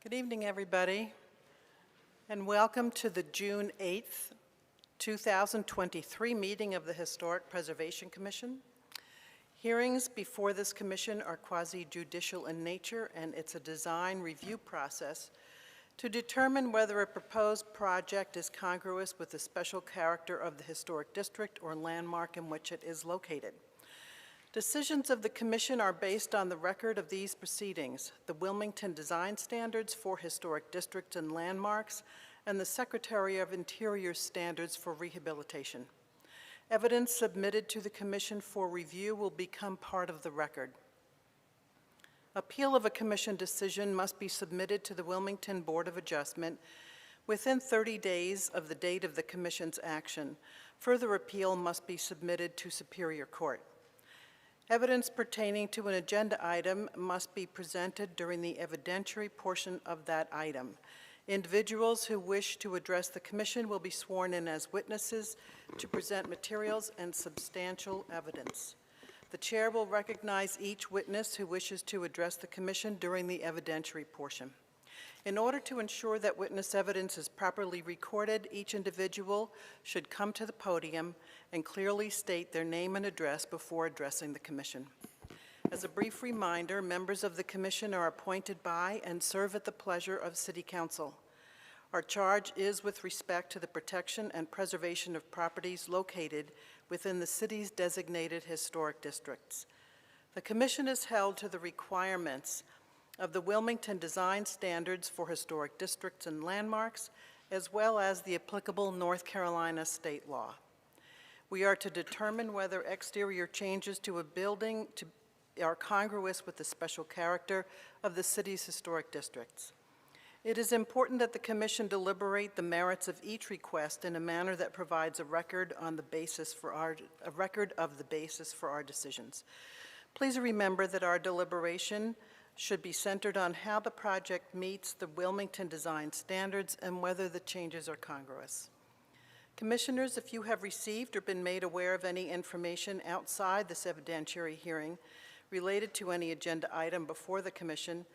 Good evening, everybody, and welcome to the June 8th, 2023 meeting of the Historic Preservation Commission. Hearings before this commission are quasi-judicial in nature, and it's a design review process to determine whether a proposed project is congruous with the special character of the historic district or landmark in which it is located. Decisions of the Commission are based on the record of these proceedings, the Wilmington Design Standards for Historic Districts and Landmarks, and the Secretary of Interior Standards for Rehabilitation. Evidence submitted to the Commission for review will become part of the record. Appeal of a Commission decision must be submitted to the Wilmington Board of Adjustment within 30 days of the date of the Commission's action. Further appeal must be submitted to Superior Court. Evidence pertaining to an agenda item must be presented during the evidentiary portion of that item. Individuals who wish to address the Commission will be sworn in as witnesses to present materials and substantial evidence. The Chair will recognize each witness who wishes to address the Commission during the evidentiary portion. In order to ensure that witness evidence is properly recorded, each individual should come to the podium and clearly state their name and address before addressing the Commission. As a brief reminder, members of the Commission are appointed by and serve at the pleasure of City Council. Our charge is with respect to the protection and preservation of properties located within the city's designated historic districts. The Commission is held to the requirements of the Wilmington Design Standards for Historic Districts and Landmarks, as well as the applicable North Carolina state law. We are to determine whether exterior changes to a building are congruous with the special character of the city's historic districts. It is important that the Commission deliberate the merits of each request in a manner that provides a record of the basis for our decisions. Please remember that our deliberation should be centered on how the project meets the Wilmington Design Standards and whether the changes are congruous. Commissioners, if you have received or been made aware of any information outside this evidentiary hearing related to any agenda item before the Commission,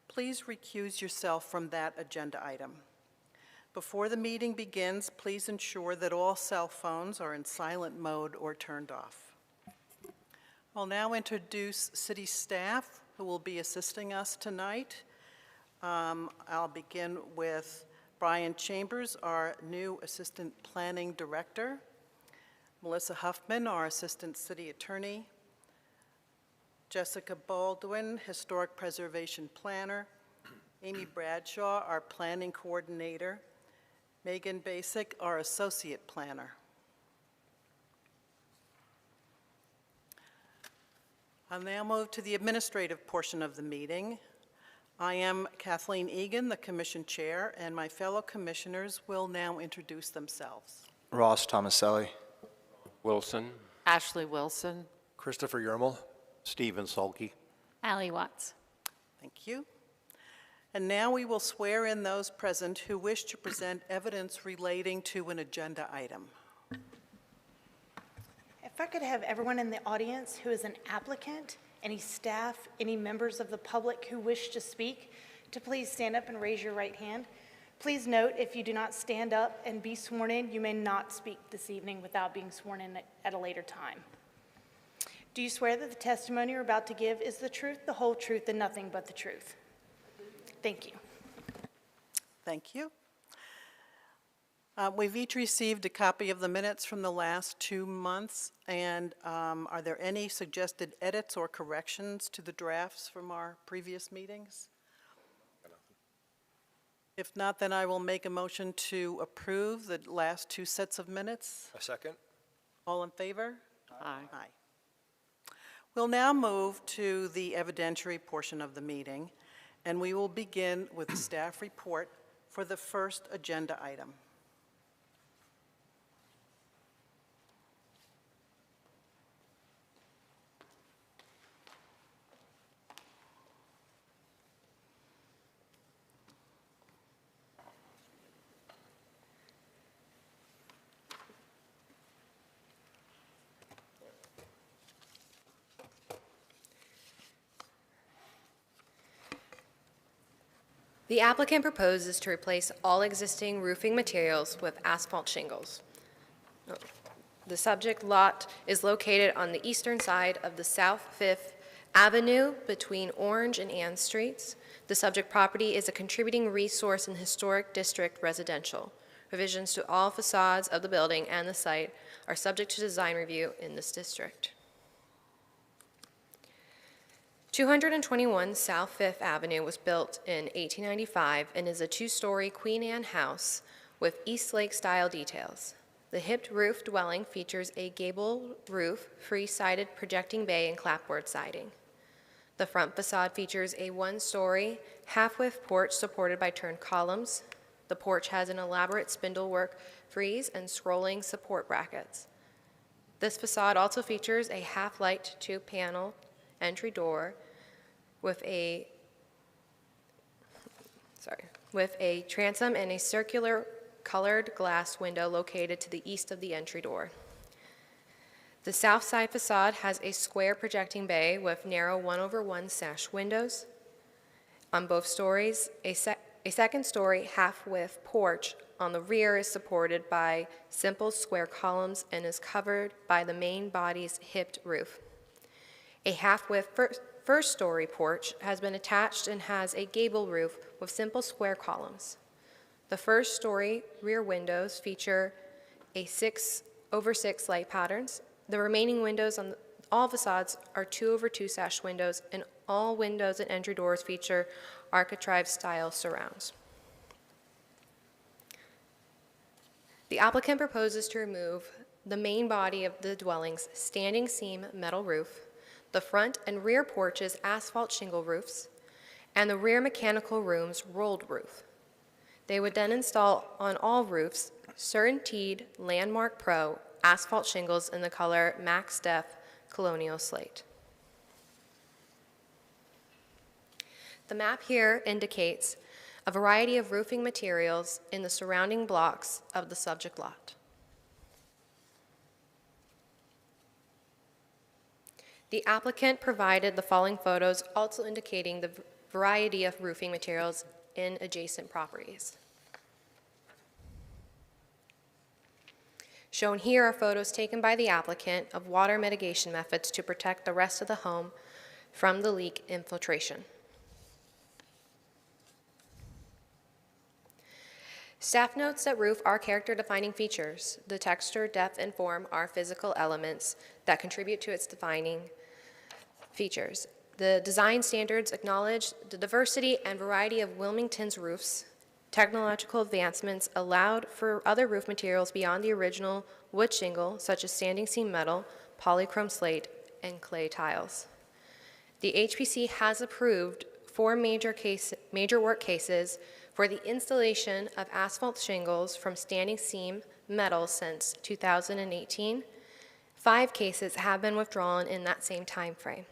please recuse yourself from that agenda item. Before the meeting begins, please ensure that all cell phones are in silent mode or turned off. I'll now introduce city staff who will be assisting us tonight. I'll begin with Brian Chambers, our new Assistant Planning Director, Melissa Huffman, our Assistant City Attorney, Jessica Baldwin, Historic Preservation Planner, Amy Bradshaw, our Planning Coordinator, Megan Basic, our Associate Planner. I'll now move to the administrative portion of the meeting. I am Kathleen Egan, the Commission Chair, and my fellow commissioners will now introduce themselves. Ross Tomaselli. Wilson. Ashley Wilson. Christopher Yermel. Stephen Sulky. Allie Watts. Thank you. And now we will swear in those present who wish to present evidence relating to an agenda item. If I could have everyone in the audience who is an applicant, any staff, any members of the public who wish to speak, to please stand up and raise your right hand. Please note, if you do not stand up and be sworn in, you may not speak this evening without being sworn in at a later time. Do you swear that the testimony you're about to give is the truth, the whole truth, and nothing but the truth? Thank you. Thank you. We've each received a copy of the minutes from the last 2 months, and are there any suggested edits or corrections to the drafts from our previous meetings? If not, then I will make a motion to approve the last 2 sets of minutes. A second. All in favor? Aye. Aye. We'll now move to the evidentiary portion of the meeting, and we will begin with the staff report for the first agenda item. The applicant proposes to replace all existing roofing materials with asphalt shingles. The subject lot is located on the eastern side of the South Fifth Avenue between Orange and Ann Streets. The subject property is a contributing resource in historic district residential. Revisions to all facades of the building and the site are subject to design review in this district. 221 South Fifth Avenue was built in 1895 and is a two-story Queen Anne house with East Lake-style details. The hipped roof dwelling features a gable roof, free-sided projecting bay, and clapboard siding. The front facade features a one-story, half-width porch supported by turned columns. The porch has an elaborate spindlework frieze and scrolling support brackets. This facade also features a half-light two-panel entry door with a transom and a circular colored glass window located to the east of the entry door. The south side facade has a square projecting bay with narrow 1/1 sash windows. On both stories, a second-story half-width porch on the rear is supported by simple square columns and is covered by the main body's hipped roof. A half-width first-story porch has been attached and has a gable roof with simple square columns. The first-story rear windows feature a 6/6 light patterns. The remaining windows on all facades are 2/2 sash windows, and all windows and entry doors feature architrave-style surrounds. The applicant proposes to remove the main body of the dwelling's standing seam metal roof, the front and rear porches' asphalt shingle roofs, and the rear mechanical room's rolled roof. They would then install on all roofs CertainTeed Landmark Pro asphalt shingles in the color Max Def Colonial Slate. The map here indicates a variety of roofing materials in the surrounding blocks of the subject lot. The applicant provided the following photos, also indicating the variety of roofing materials in adjacent properties. Shown here are photos taken by the applicant of water mitigation methods to protect the rest of the home from the leak infiltration. Staff notes that roof are character-defining features. The texture, depth, and form are physical elements that contribute to its defining features. The design standards acknowledge the diversity and variety of Wilmington's roofs. Technological advancements allowed for other roof materials beyond the original wood shingle, such as standing seam metal, polychrome slate, and clay tiles. The HPC has approved 4 major work cases for the installation of asphalt shingles from standing seam metal since 2018. 5 cases have been withdrawn in that same time frame.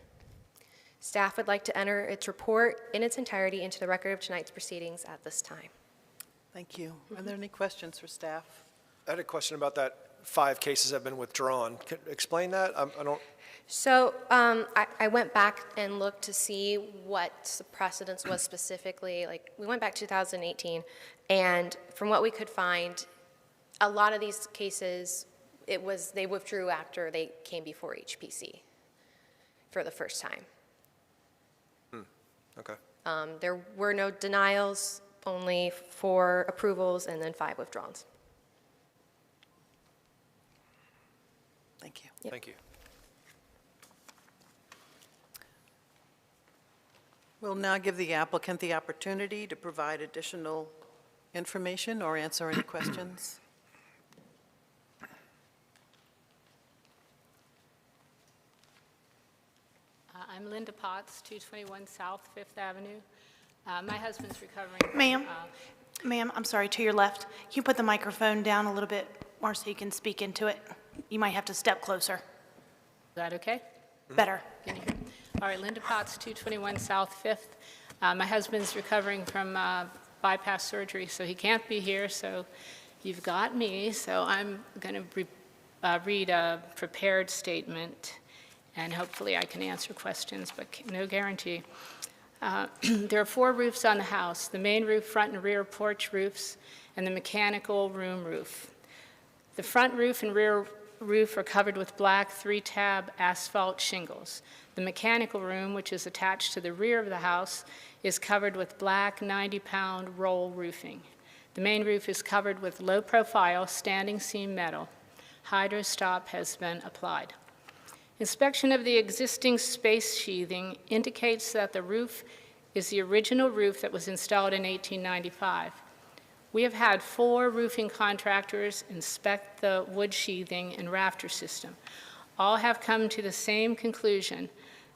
Staff would like to enter its report in its entirety into the record of tonight's proceedings at this time. Thank you. Are there any questions for staff? I had a question about that 5 cases have been withdrawn. Could explain that? I don't. So I went back and looked to see what the precedence was specifically. Like, we went back 2018, and from what we could find, a lot of these cases, they withdrew after they came before HPC for the first time. Okay. There were no denials, only 4 approvals, and then 5 withdrawals. Thank you. Yep. Thank you. We'll now give the applicant the opportunity to provide additional information or answer any questions. I'm Linda Potts, 221 South Fifth Avenue. My husband's recovering. Ma'am, I'm sorry, to your left. Can you put the microphone down a little bit more so you can speak into it? You might have to step closer. Is that okay? Better. Can you hear? All right, Linda Potts, 221 South Fifth. My husband's recovering from bypass surgery, so he can't be here, so you've got me. So I'm going to read a prepared statement, and hopefully I can answer questions, but no guarantee. There are 4 roofs on the house: the main roof, front and rear porch roofs, and the mechanical room roof. The front roof and rear roof are covered with black 3-tab asphalt shingles. The mechanical room, which is attached to the rear of the house, is covered with black 90-pound roll roofing. The main roof is covered with low-profile standing seam metal. Hydro-stop has been applied. Inspection of the existing space sheathing indicates that the roof is the original roof that was installed in 1895. We have had 4 roofing contractors inspect the wood sheathing and rafter system. All have come to the same conclusion,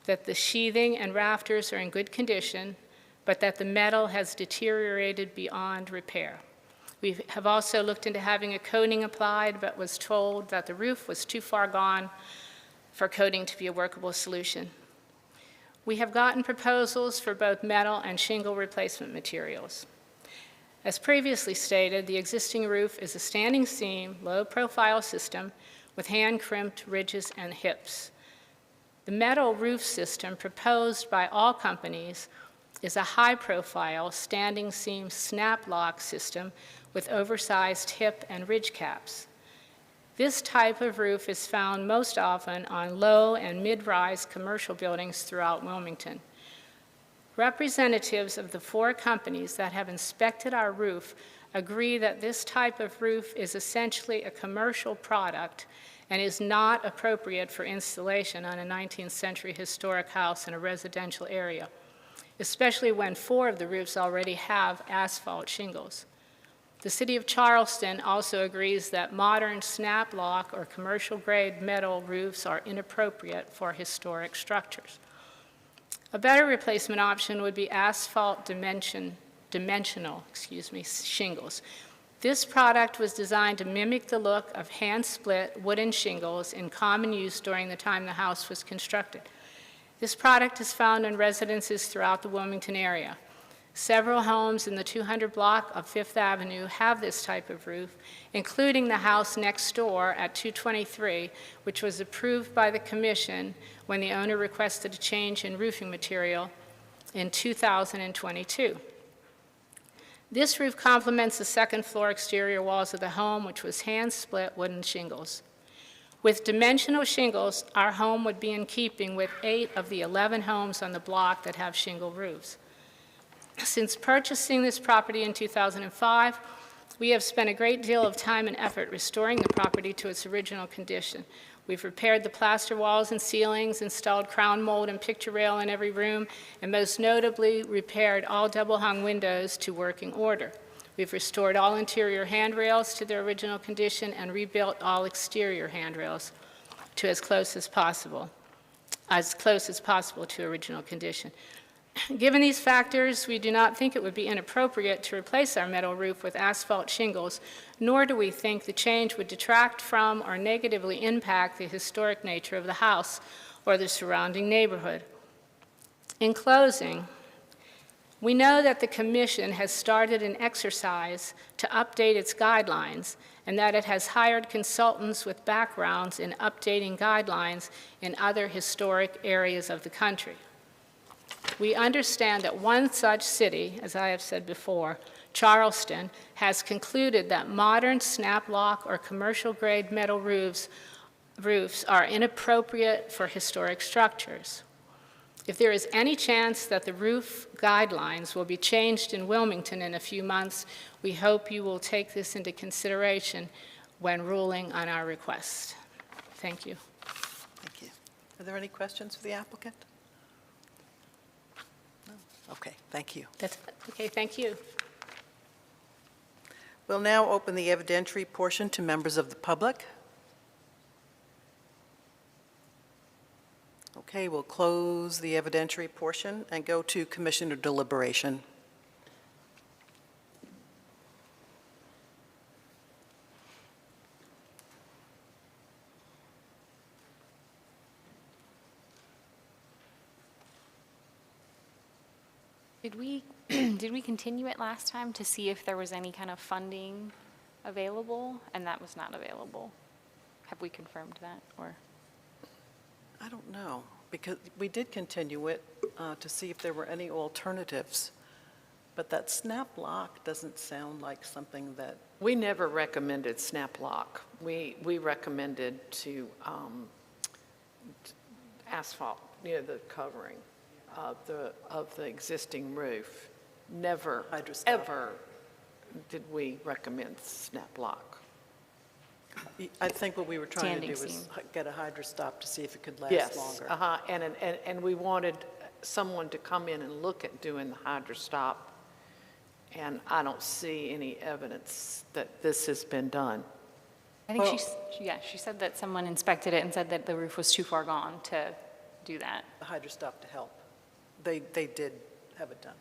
that the sheathing and rafters are in good condition, but that the metal has deteriorated beyond repair. We have also looked into having a coating applied, but was told that the roof was too far gone for coating to be a workable solution. We have gotten proposals for both metal and shingle replacement materials. As previously stated, the existing roof is a standing seam, low-profile system with hand-crimped ridges and hips. The metal roof system proposed by all companies is a high-profile standing seam snap-lock system with oversized hip and ridge caps. This type of roof is found most often on low and mid-rise commercial buildings throughout Wilmington. Representatives of the 4 companies that have inspected our roof agree that this type of roof is essentially a commercial product and is not appropriate for installation on a 19th century historic house in a residential area, especially when 4 of the roofs already have asphalt shingles. The City of Charleston also agrees that modern snap-lock or commercial-grade metal roofs are inappropriate for historic structures. A better replacement option would be asphalt dimensional shingles. This product was designed to mimic the look of hand-split wooden shingles in common use during the time the house was constructed. This product is found in residences throughout the Wilmington area. Several homes in the 200 block of Fifth Avenue have this type of roof, including the house next door at 223, which was approved by the commission when the owner requested a change in roofing material in 2022. This roof complements the second-floor exterior walls of the home, which was hand-split wooden shingles. With dimensional shingles, our home would be in keeping with 8 of the 11 homes on the block that have shingle roofs. Since purchasing this property in 2005, we have spent a great deal of time and effort restoring the property to its original condition. We've repaired the plaster walls and ceilings, installed crown mold and picture rail in every room, and most notably repaired all double-hung windows to working order. We've restored all interior handrails to their original condition and rebuilt all exterior handrails to as close as possible to original condition. Given these factors, we do not think it would be inappropriate to replace our metal roof with asphalt shingles, nor do we think the change would detract from or negatively impact the historic nature of the house or the surrounding neighborhood. In closing, we know that the Commission has started an exercise to update its guidelines and that it has hired consultants with backgrounds in updating guidelines in other historic areas of the country. We understand that one such city, as I have said before, Charleston, has concluded that modern snap-lock or commercial-grade metal roofs are inappropriate for historic structures. If there is any chance that the roof guidelines will be changed in Wilmington in a few months, we hope you will take this into consideration when ruling on our request. Thank you. Thank you. Are there any questions for the applicant? No? Okay, thank you. That's okay. Thank you. We'll now open the evidentiary portion to members of the public. Okay, we'll close the evidentiary portion and go to commissioner deliberation. Did we continue it last time to see if there was any kind of funding available, and that was not available? Have we confirmed that, or? I don't know, because we did continue it. to see if there were any alternatives. But that snap lock doesn't sound like something that, We never recommended snap lock. We recommended to asphalt near the covering of the existing roof. Never, Hydrostop. ever did we recommend snap lock. I think what we were trying to do Standing was seam. get a hydrostop to see if it could last Yes, longer. and we wanted someone to come in and look at doing the hydrostop, and I don't see any evidence that this has been done. I think she said that someone inspected it and said that the roof was too far gone to do that. The hydrostop to help. They did have it done.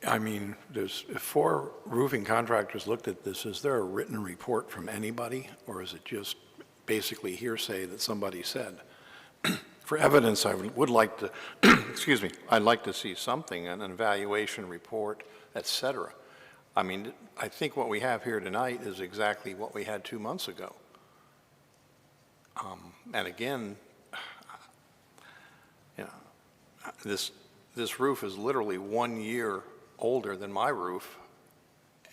I mean, there's 4 roofing contractors looked at this. Is there a written report from anybody, or is it just basically hearsay that somebody said? For evidence, I would like to, excuse me, I'd like to see something, an evaluation report, et cetera. I mean, I think what we have here tonight is exactly what we had 2 months ago. And again, you know, this roof is literally 1 year older than my roof,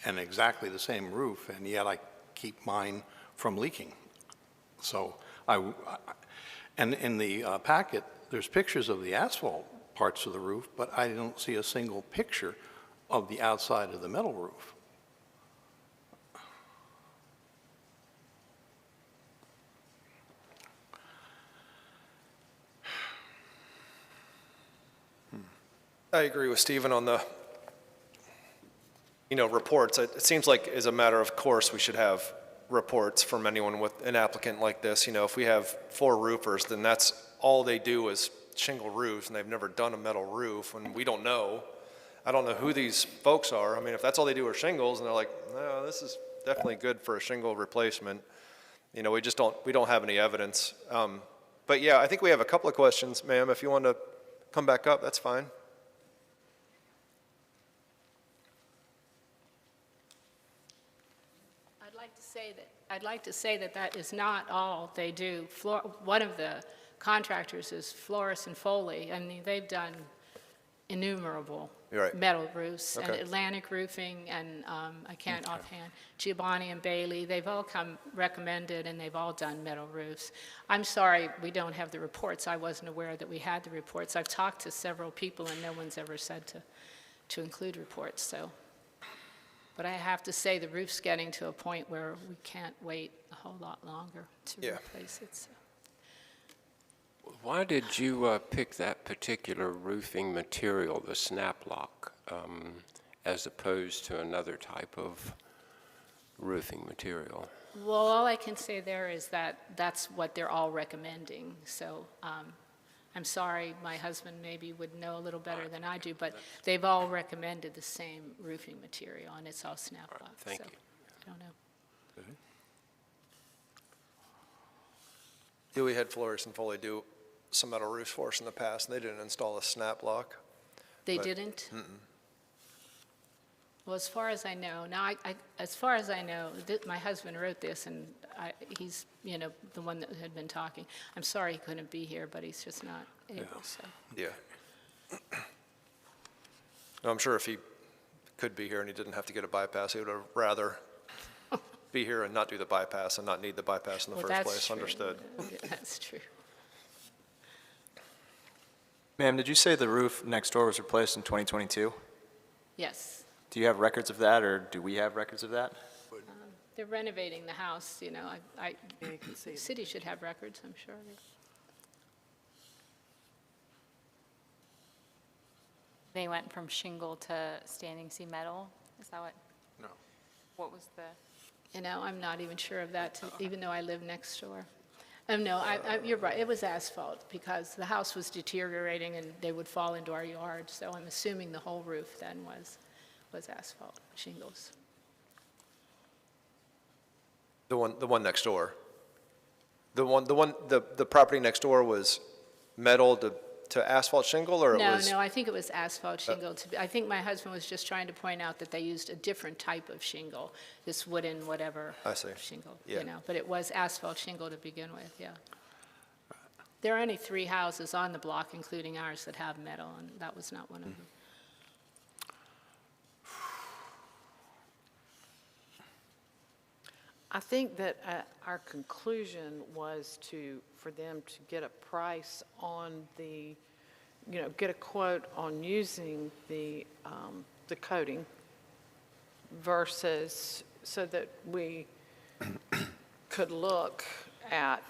and exactly the same roof, and yet I keep mine from leaking. So and in the packet, there's pictures of the asphalt parts of the roof, but I don't see a single picture of the outside of the metal roof. I agree with Stephen on the, reports. It seems like as a matter of course, we should have reports from anyone with an applicant like this. If we have 4 roofers, then that's all they do is shingle roofs, and they've never done a metal roof, and we don't know. I don't know who these folks are. I mean, if that's all they do are shingles, and they're like, no, this is definitely good for a shingle replacement, we don't have any evidence. But yeah, I think we have a couple of questions, ma'am. If you want to come back up, that's fine. I'd like to say that that is not all they do. One of the contractors is Flores and Foley. I mean, they've done innumerable You're right. metal roofs, and Okay. Atlantic Roofing, and I can't offhand, Giovanni and Bailey, they've all come recommended, and they've all done metal roofs. I'm sorry we don't have the reports. I wasn't aware that we had the reports. I've talked to several people, and no one's ever said to include reports, so. But I have to say, the roof's getting to a point where we can't wait a whole lot longer to Yeah. replace it, so. Why did you pick that particular roofing material, the snap lock, as opposed to another type of roofing material? Well, all I can say there is that that's what they're all recommending, so I'm sorry, my husband maybe would know a little better than I do, but they've all recommended the same roofing material, and it's all snap lock, so. thank you. I don't know. Yeah, we had Flores and Foley do some metal roofs for us in the past, and they didn't install a snap lock. They But- didn't? Well, as far as I know, now, as far as I know, my husband wrote this, and he's, the one that had been talking. I'm sorry he couldn't be here, but he's just not able, so. Yeah. No, I'm sure if he could be here and he didn't have to get a bypass, he would have rather be here and not do the bypass and not need the bypass in the Well, first that's place. true. Understood. That's true. Ma'am, did you say the roof next door was replaced in 2022? Yes. Do you have records of that, or do we have records of that? They're renovating the house, Yeah, you can see the it. city should have records, I'm sure. They went from shingle to standing seam metal? Is that what? No. What was the? I'm not even sure of that, even though I live next door. No, you're right, it was asphalt, because the house was deteriorating and they would fall into our yard, so I'm assuming the whole roof then was asphalt shingles. The one next door. The property next door was metal to asphalt shingle, or it was? No, I think it was asphalt shingle. I think my husband was just trying to point out that they used a different type of shingle, this wooden whatever I see. shingle, Yeah. but it was asphalt shingle to begin with, yeah. There are only 3 houses on the block, including ours, that have metal, and that was not one of them. I think that our conclusion was for them to get a price on the, get a quote on using the coating versus so that we could look at,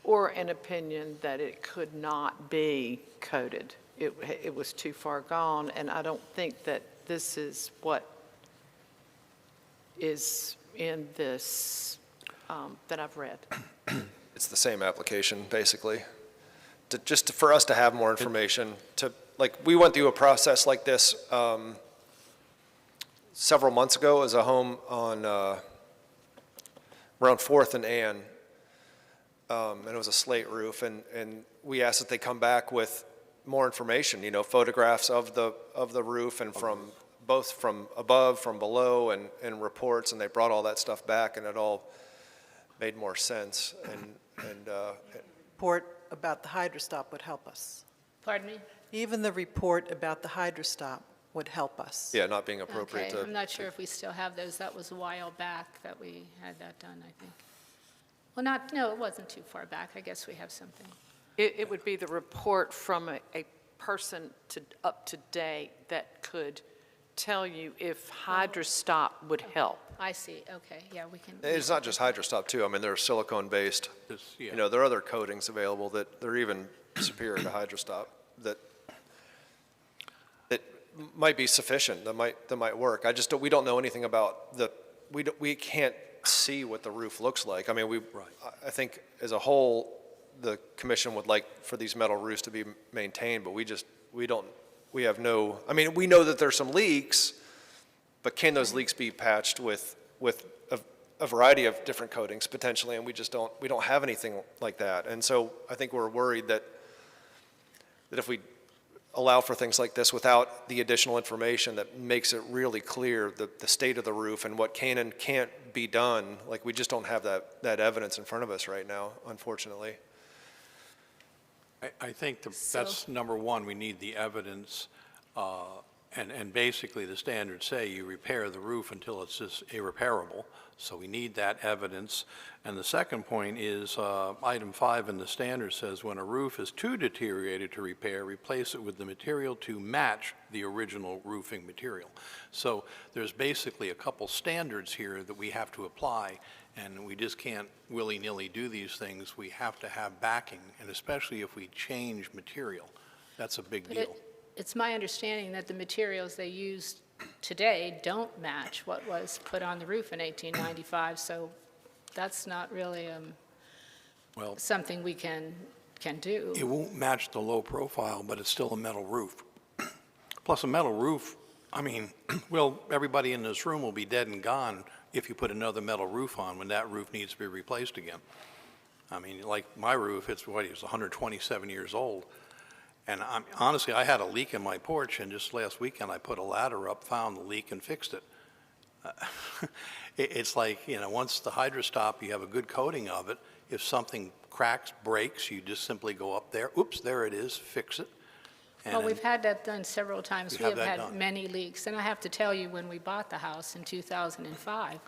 or an opinion that it could not be coated. It was too far gone, and I don't think that this is what is in this that I've read. It's the same application, basically. For us to have more information, we went through a process like this several months ago as a home on around 4th and Ann, and it was a slate roof, and we asked that they come back with more information, photographs of the roof and both from above, from below, and reports, and they brought all that stuff back, and it all made more sense, and Report about the hydrostop would help us. Pardon me? Even the report about the hydrostop would help us. yeah, not being appropriate Okay, to. I'm not sure if we still have those. That was a while back that we had that done, I think. Well, no, it wasn't too far back. I guess we have something. It would be the report from a person up to date that could tell you if Hydrostop would help. I see, okay, yeah, we can. It's not just Hydrostop, too. I mean, they're silicone-based. There are other coatings available that they're even superior to Hydrostop that might be sufficient, that might work. We don't know anything about we can't see what the roof looks like. I mean, I think as a whole, the commission would like for these metal roofs to be maintained, but we have no, I mean, we know that there's some leaks, but can those leaks be patched with a variety of different coatings potentially, and we don't have anything like that. And so I think we're worried that if we allow for things like this without the additional information that makes it really clear the state of the roof and what can and can't be done, like we just don't have that evidence in front of us right now, unfortunately. I think that's number one, we need the evidence, and basically the standards say you repair the roof until it's just irreparable, so we need that evidence. And the second point is item 5 in the standard says when a roof is too deteriorated to repair, replace it with the material to match the original roofing material. So there's basically a couple standards here that we have to apply, and we just can't willy-nilly do these things. We have to have backing, and especially if we change material. That's a big deal. It's my understanding that the materials they used today don't match what was put on the roof in 1895, so that's not really Well, something we can do. it won't match the low profile, but it's still a metal roof. Plus, a metal roof, I mean, well, everybody in this room will be dead and gone if you put another metal roof on when that roof needs to be replaced again. I mean, like my roof, it's 127 years old. And honestly, I had a leak in my porch, and just last weekend I put a ladder up, found the leak, and fixed it. It's like, once the Hydrostop, you have a good coating of it. If something cracks, breaks, you just simply go up there, oops, there it is, fix it. Well, we've had that done several times. We have that had done. many leaks. And I have to tell you, when we bought the house in 2005,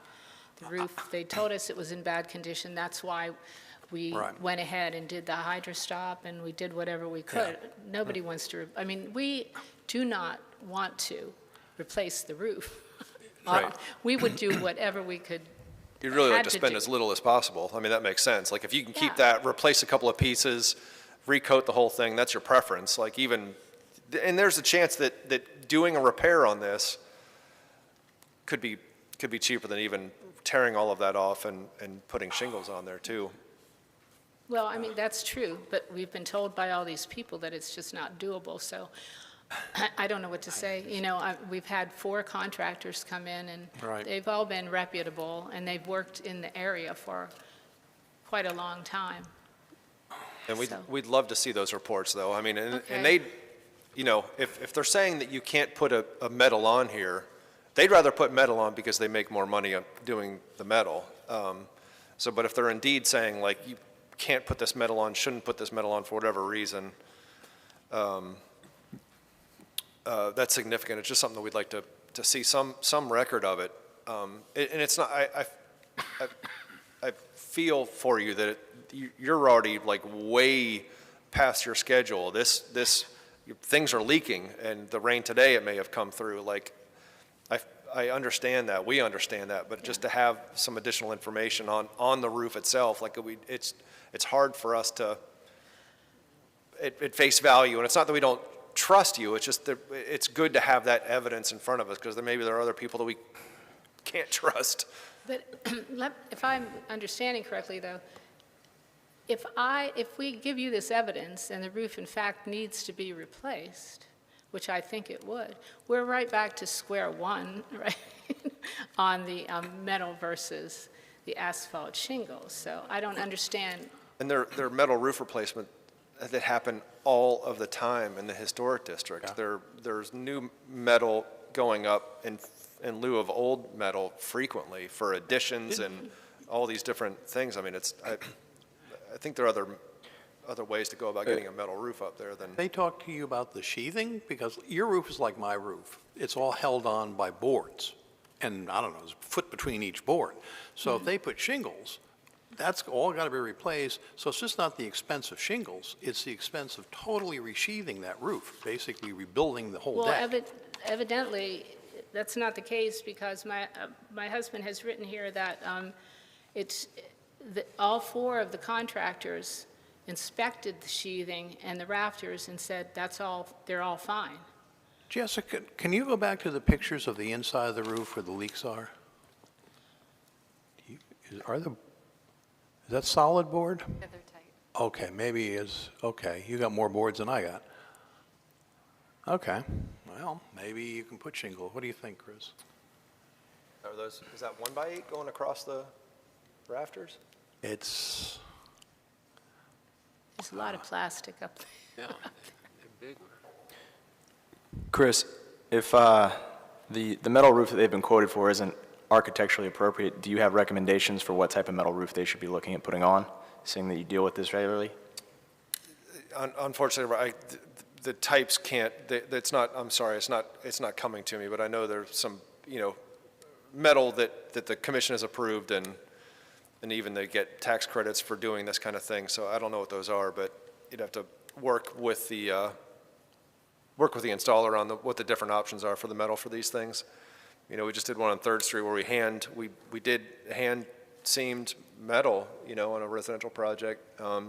the roof, they told us it was in bad condition. That's why we Right. went ahead and did the Hydrostop, and we did whatever we could. Nobody wants to, I mean, we do not want to replace the roof. Right. We would do whatever we could. You'd really like had to to spend do. as little as possible. I mean, that makes sense. Like, if you can keep Yeah. that, replace a couple of pieces, recoat the whole thing, that's your preference. Like, and there's a chance that doing a repair on this could be cheaper than even tearing all of that off and putting shingles on there, too. Well, I mean, that's true, but we've been told by all these people that it's just not doable, so I don't know what to say. We've had 4 contractors come in, and Right. they've all been reputable, and they've worked in the area for quite a long time. And So- we'd love to see those reports, though. I mean, Okay. and they, if they're saying that you can't put a metal on here, they'd rather put metal on because they make more money on doing the metal. But if they're indeed saying, like, you can't put this metal on, shouldn't put this metal on for whatever reason, that's significant. It's just something that we'd like to see some record of it. And it's not, I feel for you that you're already like way past your schedule. Things are leaking, and the rain today, it may have come through. Like, I understand that, we understand that, but just to have some additional information on the roof itself, like it's hard for us to, at face value, and it's not that we don't trust you, it's just that it's good to have that evidence in front of us, because maybe there are other people that we can't trust. But if I'm understanding correctly, though, if we give you this evidence and the roof in fact needs to be replaced, which I think it would, we're right back to square one, right, on the metal versus the asphalt shingles. So I don't understand. And there are metal roof replacement that happen all of the time in the historic district. Yeah. There's new metal going up in lieu of old metal frequently for additions and all these different things. I mean, I think there are other ways to go about getting a metal roof up there than. They talk to you about the sheathing? Because your roof is like my roof. It's all held on by boards. And I don't know, there's a foot between each board. So if they put shingles, that's all got to be replaced. So it's just not the expense of shingles, it's the expense of totally resheathing that roof, basically rebuilding the whole deck. Well, evidently, that's not the case, because my husband has written here that all four of the contractors inspected the sheathing and the rafters and said they're all fine. Jessica, can you go back to the pictures of the inside of the roof where the leaks are? Is that solid board? Yeah, they're tight. Okay, maybe okay, you got more boards than I got. Okay, well, maybe you can put shingle. What do you think, Chris? Is that 1x8 going across the rafters? It's, There's a lot of plastic up there. Yeah, they're big. Chris, if the metal roof that they've been quoted for isn't architecturally appropriate, do you have recommendations for what type of metal roof they should be looking at putting on, seeing that you deal with this regularly? Unfortunately, the types can't, it's not, I'm sorry, it's not coming to me, but I know there's some, metal that the commission has approved, and even they get tax credits for doing this kind of thing. So I don't know what those are, but you'd have to work with the installer on what the different options are for the metal for these things. We just did one on 3rd Street where we did hand seamed metal, on a residential project,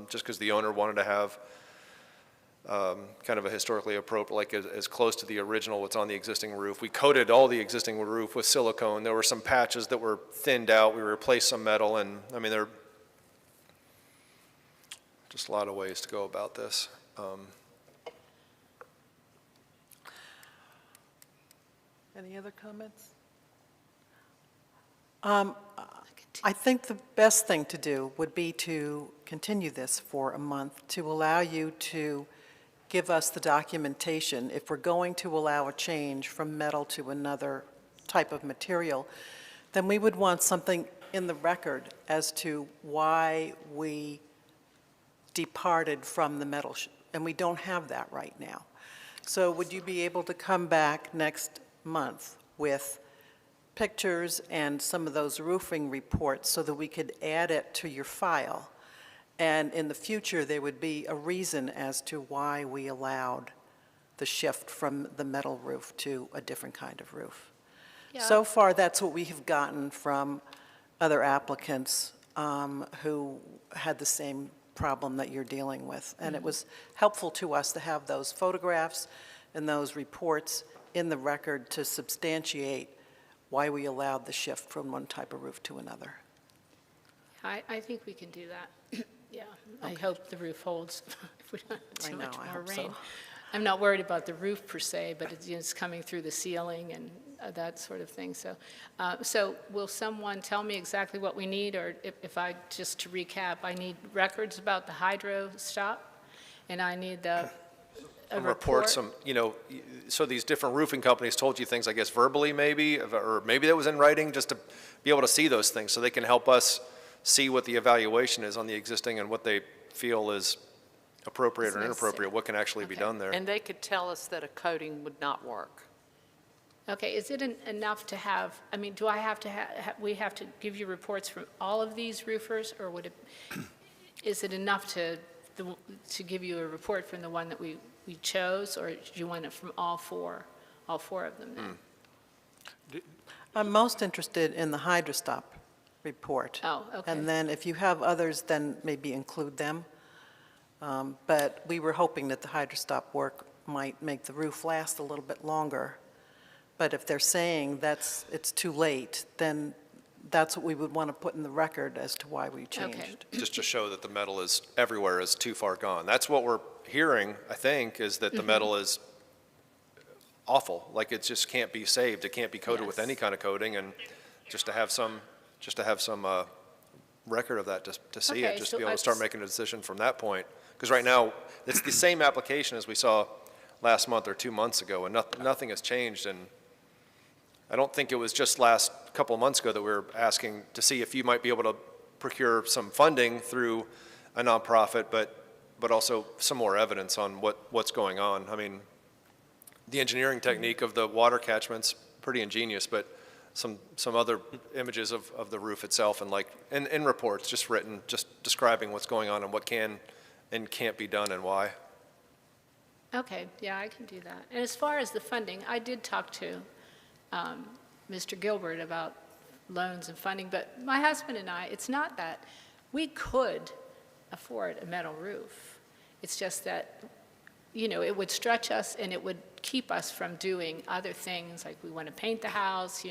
just because the owner wanted to have kind of a historically appropriate, like as close to the original what's on the existing roof. We coated all the existing roof with silicone. There were some patches that were thinned out. We replaced some metal, and I mean, there are just a lot of ways to go about this. Any other comments? I think the best thing to do would be to continue this for a month to allow you to give us the documentation. If we're going to allow a change from metal to another type of material, then we would want something in the record as to why we departed from the metal, and we don't have that right now. So would you be able to come back next month with pictures and some of those roofing reports so that we could add it to your file? And in the future, there would be a reason as to why we allowed the shift from the metal roof to a different kind of roof. Yeah. So far, that's what we have gotten from other applicants who had the same problem that you're dealing with. And it was helpful to us to have those photographs and those reports in the record to substantiate why we allowed the shift from one type of roof to another. I think we can do that. Yeah, I hope the roof holds if we don't have I too know, much I more hope so. rain. I'm not worried about the roof per se, but it's coming through the ceiling and that sort of thing. So will someone tell me exactly what we need? Or if I, just to recap, I need records about the hydro stop, and I need a report. So these different roofing companies told you things, I guess, verbally maybe, or maybe that was in writing, just to be able to see those things so they can help us see what the evaluation is on the existing and what they feel is appropriate Is or inappropriate, what can actually be Okay. done there. And they could tell us that a coating would not work. Okay, is it enough to have, I mean, do I have to we have to give you reports from all of these roofers, or would it, is it enough to give you a report from the one that we chose, or do you want it from all four of them then? I'm most interested in the HydroStop report. Oh, okay. And then if you have others, then maybe include them. But we were hoping that the HydroStop work might make the roof last a little bit longer. But if they're saying it's too late, then that's what we would want to put in the record as to why we changed. Just to show that the metal is everywhere, is too far gone. That's what we're hearing, I think, is that the metal is awful, like it just can't be saved, it can't be coated with Yes. any kind of coating, and just to have some record of that, to see it, Okay, just so to be able to start making a decision from that point. Because right now, it's the same application as we saw last month or 2 months ago, and nothing has changed, and I don't think it was just last couple of months ago that we were asking to see if you might be able to procure some funding through a nonprofit, but also some more evidence on what's going on. I mean, the engineering technique of the water catchment's pretty ingenious, but some other images of the roof itself and in reports, just written, just describing what's going on and what can and can't be done and why. Okay, yeah, I can do that. And as far as the funding, I did talk to Mr. Gilbert about loans and funding, but my husband and I, it's not that. We could afford a metal roof. It's just that, it would stretch us and it would keep us from doing other things, like we want to paint the house,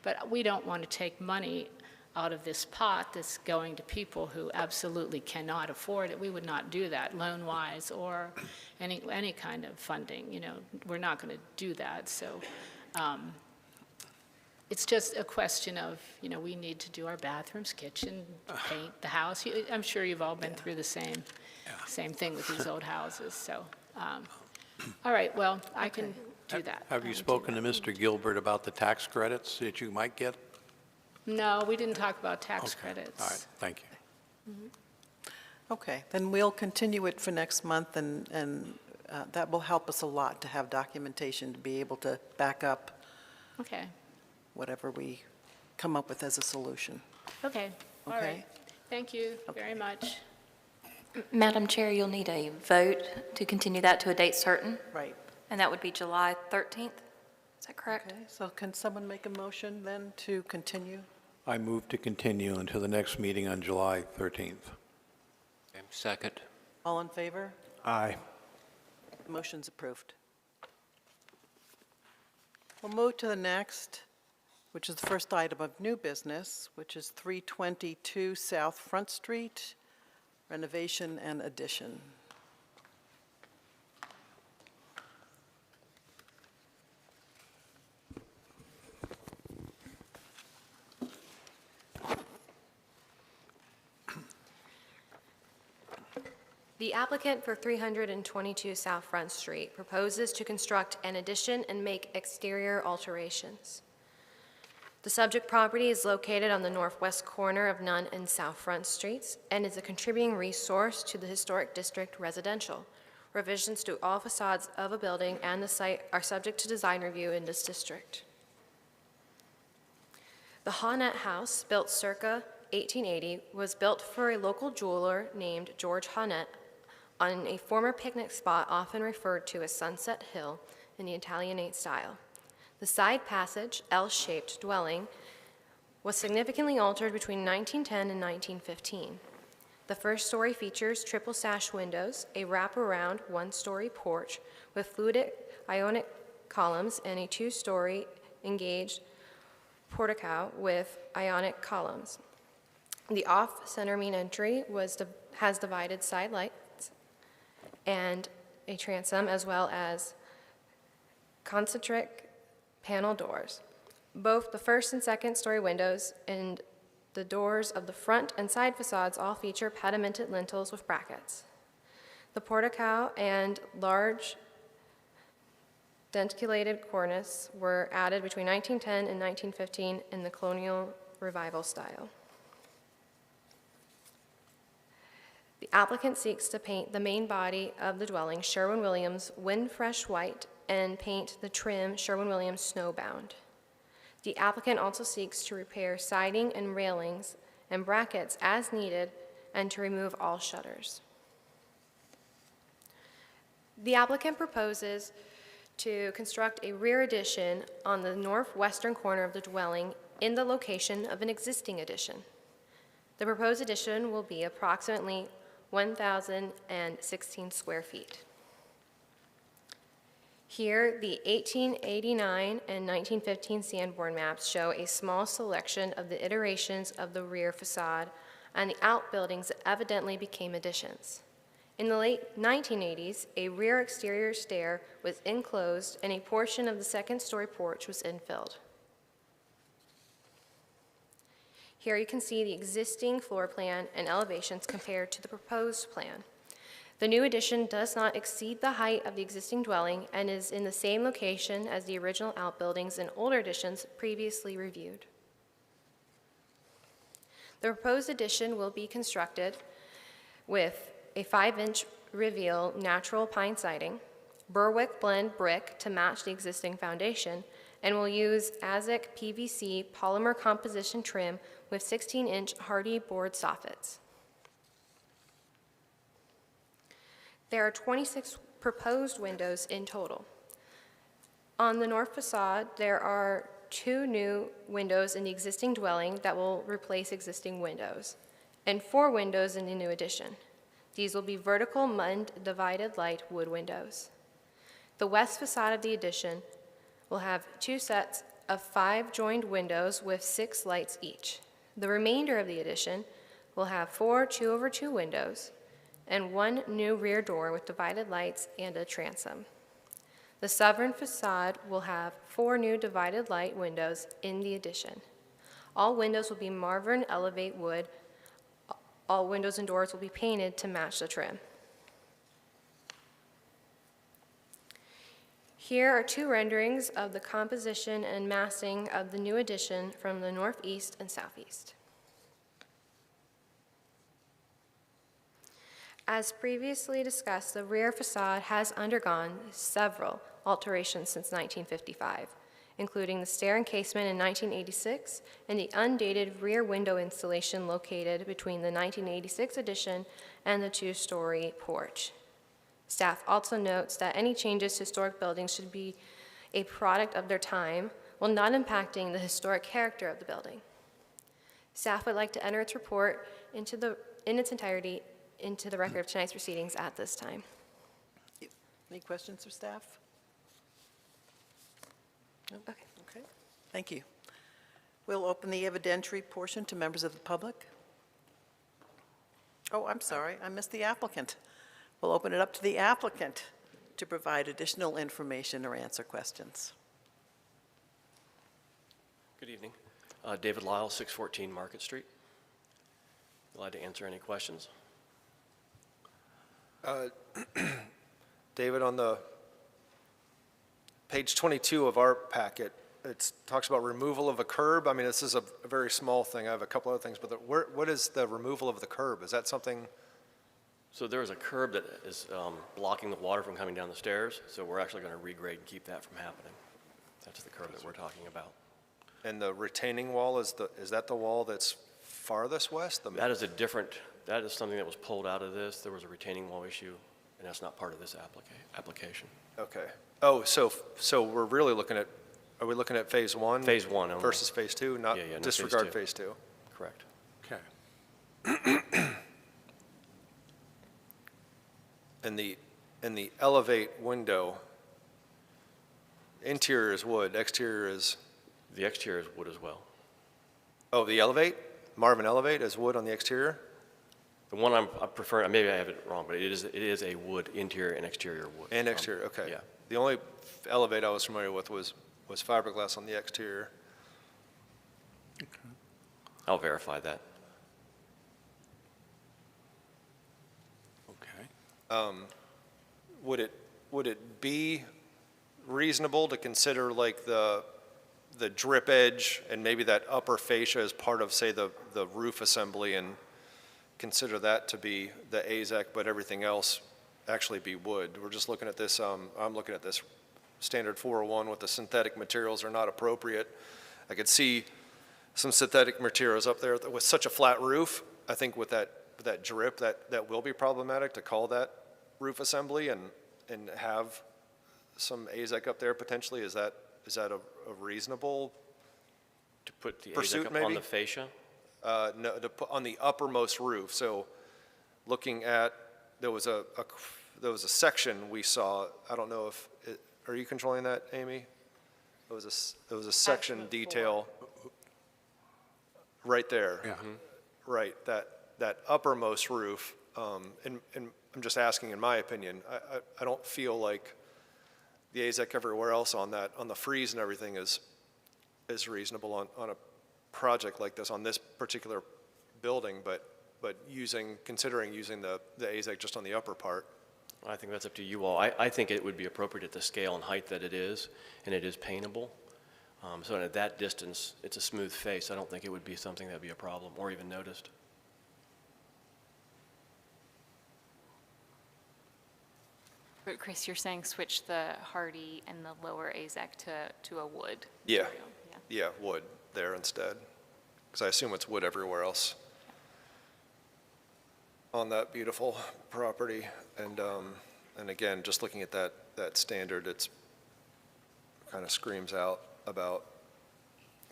but we don't want to take money out of this pot that's going to people who absolutely cannot afford it. We would not do that loan-wise or any kind of funding, we're not going to do that. So it's just a question of, we need to do our bathrooms, kitchen, paint the house. I'm sure you've all been through the same thing with these old houses, so. All right, well, I can do that. Have you spoken to Mr. Gilbert about the tax credits that you might get? No, we didn't talk about tax Okay. credits. All right, thank you. Okay, then we'll continue it for next month, and that will help us a lot to have documentation to be able to back up Okay, whatever we come up with as a solution. okay, all Okay. right. Thank you very much. Madam Chair, you'll need a vote to continue that to a date certain, Right. and that would be July 13th. Is that correct? Okay, so can someone make a motion then to continue? I move to continue until the next meeting on July 13th. Second. All in favor? Aye. Motion's approved. We'll move to the next, which is the first item of new business, which is 322 South Front Street, renovation and addition. The applicant for 322 South Front Street proposes to construct an addition and make exterior alterations. The subject property is located on the northwest corner of Nunn and South Front Streets and is a contributing resource to the Historic District residential. Revisions to all facades of a building and the site are subject to design review in this district. The Honnett House, built circa 1880, was built for a local jeweler named George Honnett on a former picnic spot often referred to as Sunset Hill in the Italianate style. The side passage, L-shaped dwelling, was significantly altered between 1910 and 1915. The first story features triple sash windows, a wraparound one-story porch with fluidic Ionic columns, and a two-story engaged portico with Ionic columns. The off-center main entry has divided side lights and a transom, as well as concentric panel doors. Both the first and second story windows and the doors of the front and side facades all feature pedimented lintels with brackets. The portico and large denticulated cornice were added between 1910 and 1915 in the colonial revival style. applicant seeks to paint the main body of the dwelling Sherwin-Williams Windfresh White and paint the trim Sherwin-Williams Snowbound. The applicant also seeks to repair siding and railings and brackets as needed and to remove all shutters. The applicant proposes to construct a rear addition on the northwestern corner of the dwelling in the location of an existing addition. The proposed addition will be approximately 1,016 square feet. Here, the 1889 and 1915 Sanborn maps show a small selection of the iterations of the rear facade and the outbuildings that evidently became additions. In the late 1980s, a rear exterior stair was enclosed and a portion of the second-story porch was infilled. Here you can see the existing floor plan and elevations compared to the proposed plan. The new addition does not exceed the height of the existing dwelling and is in the same location as the original outbuildings and older additions previously reviewed. The proposed addition will be constructed with a 5-inch reveal natural pine siding, Berwick blend brick to match the existing foundation, and will use AZEK PVC polymer composition trim with 16-inch Hardie board soffits. There are 26 proposed windows in total. On the north facade, there are 2 new windows in the existing dwelling that will replace existing windows, and 4 windows in the new addition. These will be vertical MUND divided light wood windows. The west facade of the addition will have 2 sets of 5 joined windows with 6 lights each. The remainder of the addition will have 4 2-over-2 windows and 1 new rear door with divided lights and a transom. The southern facade will have 4 new divided light windows in the addition. All windows will be Marvin Elevate wood. All windows and doors will be painted to match the trim. Here are 2 renderings of the composition and massing of the new addition from the northeast and southeast. As previously discussed, the rear facade has undergone several alterations since 1955, including the stair encasement in 1986 and the undated rear window installation located between the 1986 addition and the 2-story porch. Staff also notes that any changes to historic buildings should be a product of their time while not impacting the historic character of the building. Staff would like to enter its report in its entirety into the record of tonight's proceedings at this time. Any questions of staff? No? Okay. Okay, thank you. We'll open the evidentiary portion to members of the public. Oh, I'm sorry, I missed the applicant. We'll open it up to the applicant to provide additional information or answer questions. Good evening. David Lyle, 614 Market Street. Glad to answer any questions. David, on the page 22 of our packet, it talks about removal of a curb. I mean, this is a very small thing. I have a couple other things, but what is the removal of the curb? Is that something? So there is a curb that is blocking the water from coming down the stairs, so we're actually going to regrade and keep that from happening. That's the curb that we're talking about. And the retaining wall, is that the wall that's farthest west? That is something that was pulled out of this. There was a retaining wall issue, and that's not part of this application. Okay. Oh, so we're really looking at, are we looking at phase 1? Phase 1 only. Versus phase 2, not Yeah, no, disregard phase 2. phase 2? Correct. Okay. And the elevate window, interior is wood, exterior is, The exterior is wood as well. oh, the elevate? Marvin Elevate is wood on the exterior? The one I'm preferring, maybe I have it wrong, but it is a wood, interior and exterior wood. And exterior, okay. Yeah. The only elevate I was familiar with was fiberglass on the exterior. I'll verify that. Okay. Would it be reasonable to consider like the drip edge and maybe that upper fascia as part of, say, the roof assembly and consider that to be the AZEC, but everything else actually be wood. We're just looking at this, I'm looking at this standard 401 with the synthetic materials are not appropriate. I could see some synthetic materials up there with such a flat roof. I think with that drip, that will be problematic to call that roof assembly and have some AZEC up there potentially. Is that a reasonable To put the pursuit, AZEC up maybe? on the fascia? No, to put on the uppermost roof. So looking at, there was a section we saw, I don't know if, are you controlling that, Amy? There was a section Attachment detail right there. Yeah. Right, that uppermost roof, and I'm just asking in my opinion, I don't feel like the AZEC everywhere else on the freeze and everything is reasonable on a project like this, on this particular building, but considering using the AZEC just on the upper part. I think that's up to you all. I think it would be appropriate at the scale and height that it is, and it is paintable. So at that distance, it's a smooth face. I don't think it would be something that'd be a problem or even noticed. But Chris, you're saying switch the hardy and the lower AZEC to a wood? Yeah, material, yeah, wood there instead, because I assume it's wood everywhere else on that beautiful property. And again, just looking at that standard, it's kind of screams out about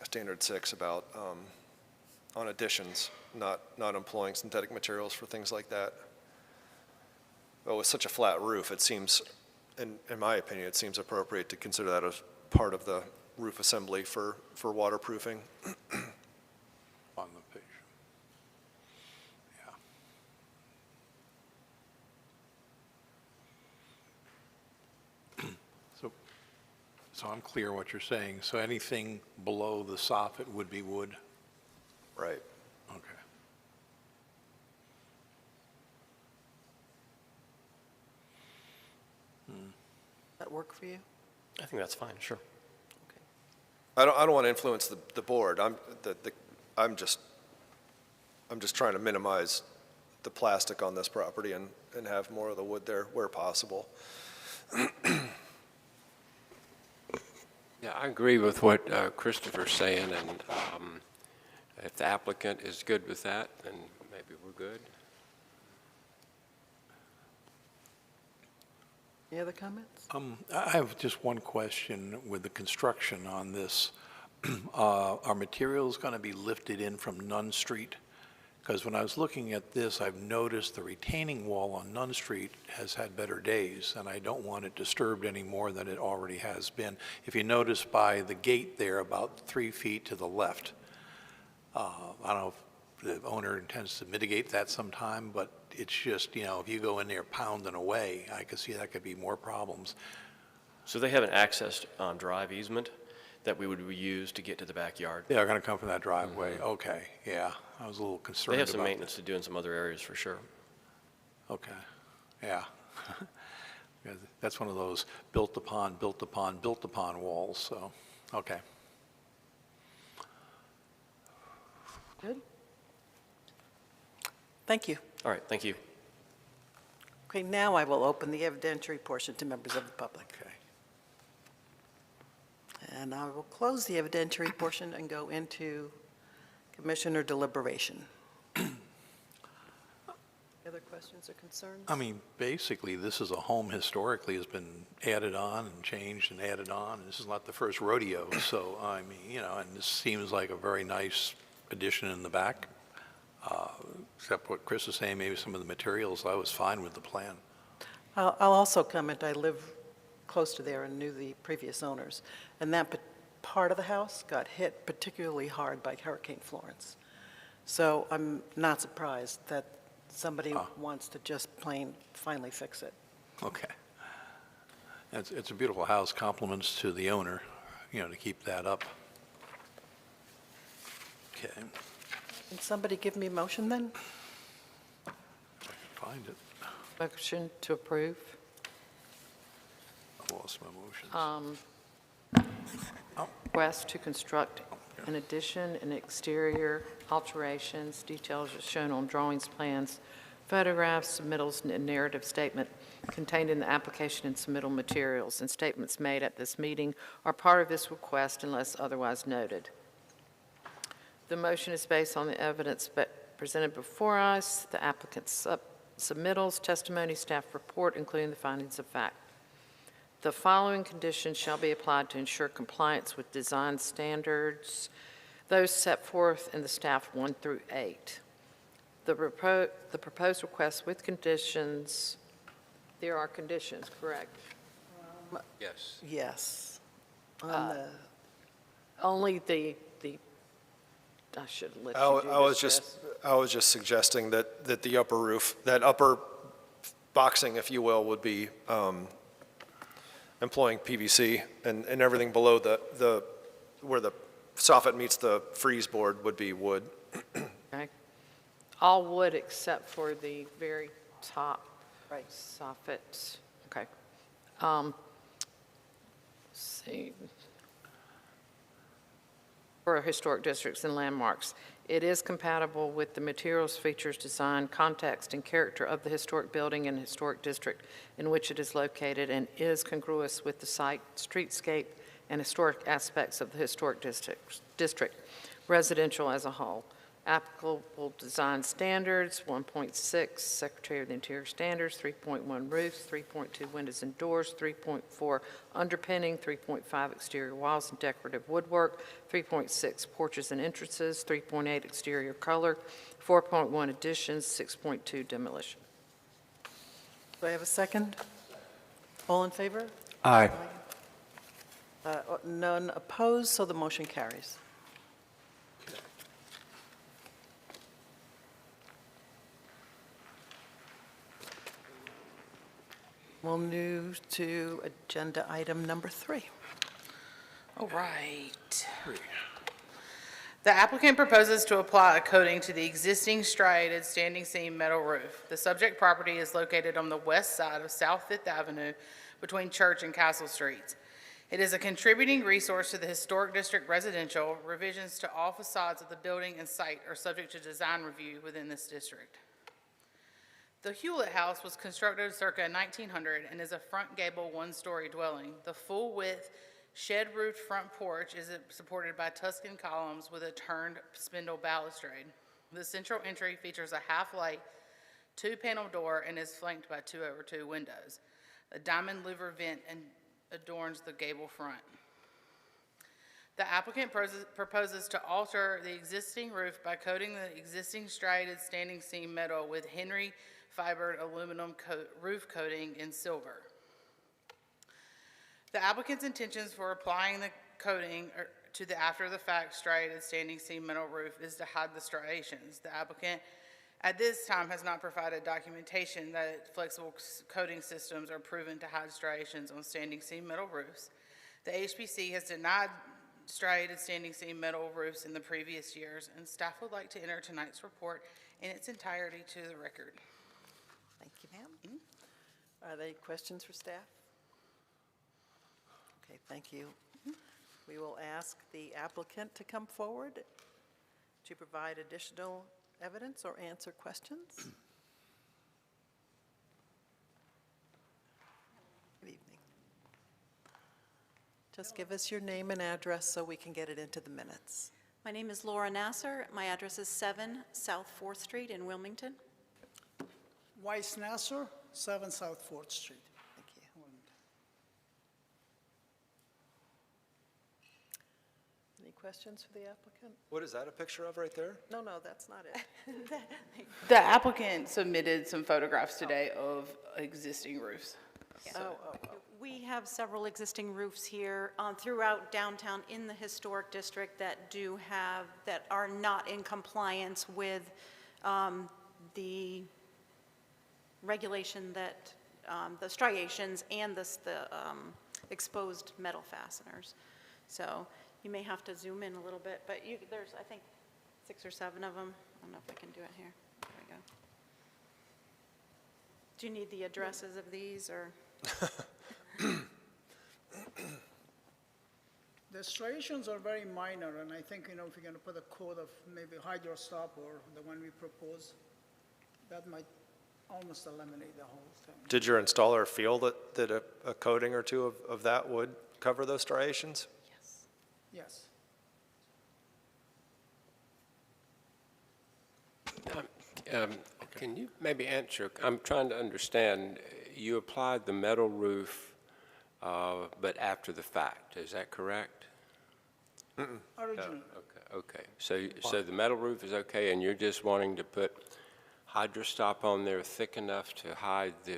standard 6 about on additions, not employing synthetic materials for things like that. But with such a flat roof, it seems, in my opinion, it seems appropriate to consider that as part of the roof assembly for waterproofing. On the page. Yeah. So I'm clear what you're saying. So anything below the soffit would be wood? Right. Okay. That work for you? I think that's fine, sure. I don't want to influence the board. I'm just trying to minimize the plastic on this property and have more of the wood there where possible. Yeah, I agree with what Christopher's saying, and if the applicant is good with that, then maybe we're good. Any other comments? I have just one question with the construction on this. Are materials going to be lifted in from Nunn Street? Because when I was looking at this, I've noticed the retaining wall on Nunn Street has had better days, and I don't want it disturbed any more than it already has been. If you notice by the gate there, about 3 feet to the left, I don't know if the owner intends to mitigate that sometime, but it's just, if you go in there pounding away, I could see that could be more problems. So they have an access drive easement that we would use to get to the backyard. They're going to come from that driveway. Okay, yeah. I was a little concerned They about have some maintenance to do in some other areas for sure. Okay, yeah. Yeah, that's one of those built upon walls, so, okay. Good. Thank you. All right, thank you. Okay, now I will open the evidentiary portion to members of the public. Okay. And I will close the evidentiary portion and go into commissioner deliberation. Other questions or concerns? I mean, basically, this is a home historically has been added on and changed and added on. And this is not the first rodeo, so, I mean, and this seems like a very nice addition in the back. Except what Chris is saying, maybe some of the materials, I was fine with the plan. I'll also comment, I live close to there and knew the previous owners, and that part of the house got hit particularly hard by Hurricane Florence. So I'm not surprised that somebody wants to just finally fix it. Okay. It's a beautiful house, compliments to the owner, to keep that up. Okay, Can somebody give me a motion then? find it. Motion to approve. I lost my motions. Request to construct an addition and exterior alterations, details are shown on drawings, plans, photographs, submittals, and narrative statement contained in the application and submittal materials, and statements made at this meeting are part of this request unless otherwise noted. The motion is based on the evidence presented before us, the applicant's submittals, testimony, staff report, including the findings of fact. The following conditions shall be applied to ensure compliance with design standards, those set forth in the staff 1 through 8. The proposed request with conditions, there are conditions, correct? Yes. Yes. On the- Only the I should let I you do was this, just, Jess. I was just suggesting that the upper roof, that upper boxing, if you will, would be employing PVC, and everything below where the soffit meets the frieze board would be wood. Okay. All wood except for the very top Right. soffit. Okay. Let's see. For historic districts and landmarks, it is compatible with the materials, features, design, context, and character of the historic building and historic district in which it is located, and is congruous with the site, streetscape, and historic aspects of the historic district, residential as a whole. Applicable design standards, 1.6, Secretary of the Interior standards, 3.1 roofs, 3.2 windows and doors, 3.4 underpinning, 3.5 exterior walls and decorative woodwork, 3.6 porches and entrances, 3.8 exterior color, 4.1 additions, 6.2 demolition. Do I have a second? All in favor? Aye. None opposed, so the motion carries. We'll move to agenda item number 3. All right. The applicant proposes to apply a coating to the existing striated standing seam metal roof. The subject property is located on the west side of South Fifth Avenue between Church and Castle Streets. It is a contributing resource to the Historic District residential. Revisions to all facades of the building and site are subject to design review within this district. The Hewlett House was constructed circa 1900 and is a front gable one-story dwelling. The full-width shed-roofed front porch is supported by Tuscan columns with a turned spindle balustrade. The central entry features a half-light, 2-panel door and is flanked by 2/2 windows. A diamond louver vent adorns the gable front. The applicant proposes to alter the existing roof by coating the existing striated standing seam metal with Henry fibered aluminum roof coating in silver. The applicant's intentions for applying the coating to the after-the-fact striated standing seam metal roof is to hide the striations. The applicant at this time has not provided documentation that flexible coating systems are proven to hide striations on standing seam metal roofs. The HPC has denied striated standing seam metal roofs in the previous years, and staff would like to enter tonight's report in its entirety to the record. Thank you, ma'am. Are there any questions for staff? Okay, thank you. We will ask the applicant to come forward to provide additional evidence or answer questions. Good evening. Just give us your name and address so we can get it into the minutes. My name is Laura Nasser. My address is 7 South 4th Street in Wilmington. Weiss Nasser, 7 South 4th Street. Thank you. Any questions for the applicant? What is that a picture of right there? No, that's not it. The applicant submitted some photographs today of existing roofs. We have several existing roofs here throughout downtown in the historic district that are not in compliance with the regulation that the striations and the exposed metal fasteners. So you may have to zoom in a little bit, but there's, I think, 6 or 7 of them. I don't know if I can do it here. There we go. Do you need the addresses of these, or? The striations are very minor, and I think, if you're going to put a coat of maybe hydrostop or the one we propose, that might almost eliminate the whole thing. Did your installer feel that a coating or two of that would cover those striations? Yes. Can you maybe answer, I'm trying to understand, you applied the metal roof, but after the fact, is that correct? Original. Okay, so the metal roof is okay, and you're just wanting to put hydrostop on there thick enough to hide the,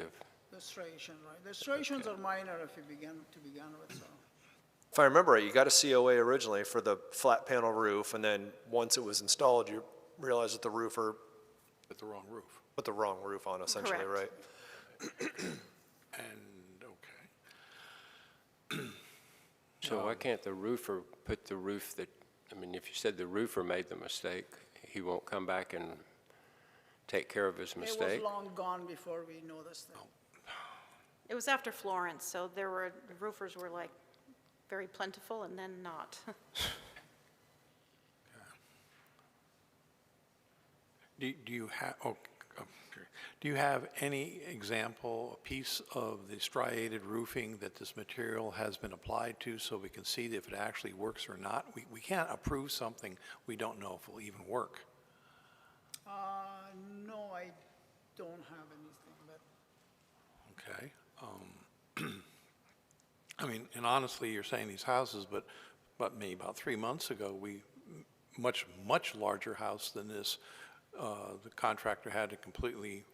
The striation, right? The striations are minor if you begin with, so. If I remember right, you got a COA originally for the flat panel roof, and then once it was installed, you realized that the roofer With the wrong roof. put the wrong roof on, essentially, Correct. right? And, okay. so why can't the roofer put the roof that, I mean, if you said the roofer made the mistake, he won't come back and take care of his It mistake? was long gone before we noticed it. It was after Florence, so the roofers were like very plentiful and then not. Do you have, do you have any example, a piece of the striated roofing that this material has been applied to so we can see if it actually works or not? We can't approve something we don't know if it will even work. No, I don't have anything, but Okay. I mean, and honestly, you're saying these houses, but maybe about 3 months ago, much larger house than this, the contractor had to completely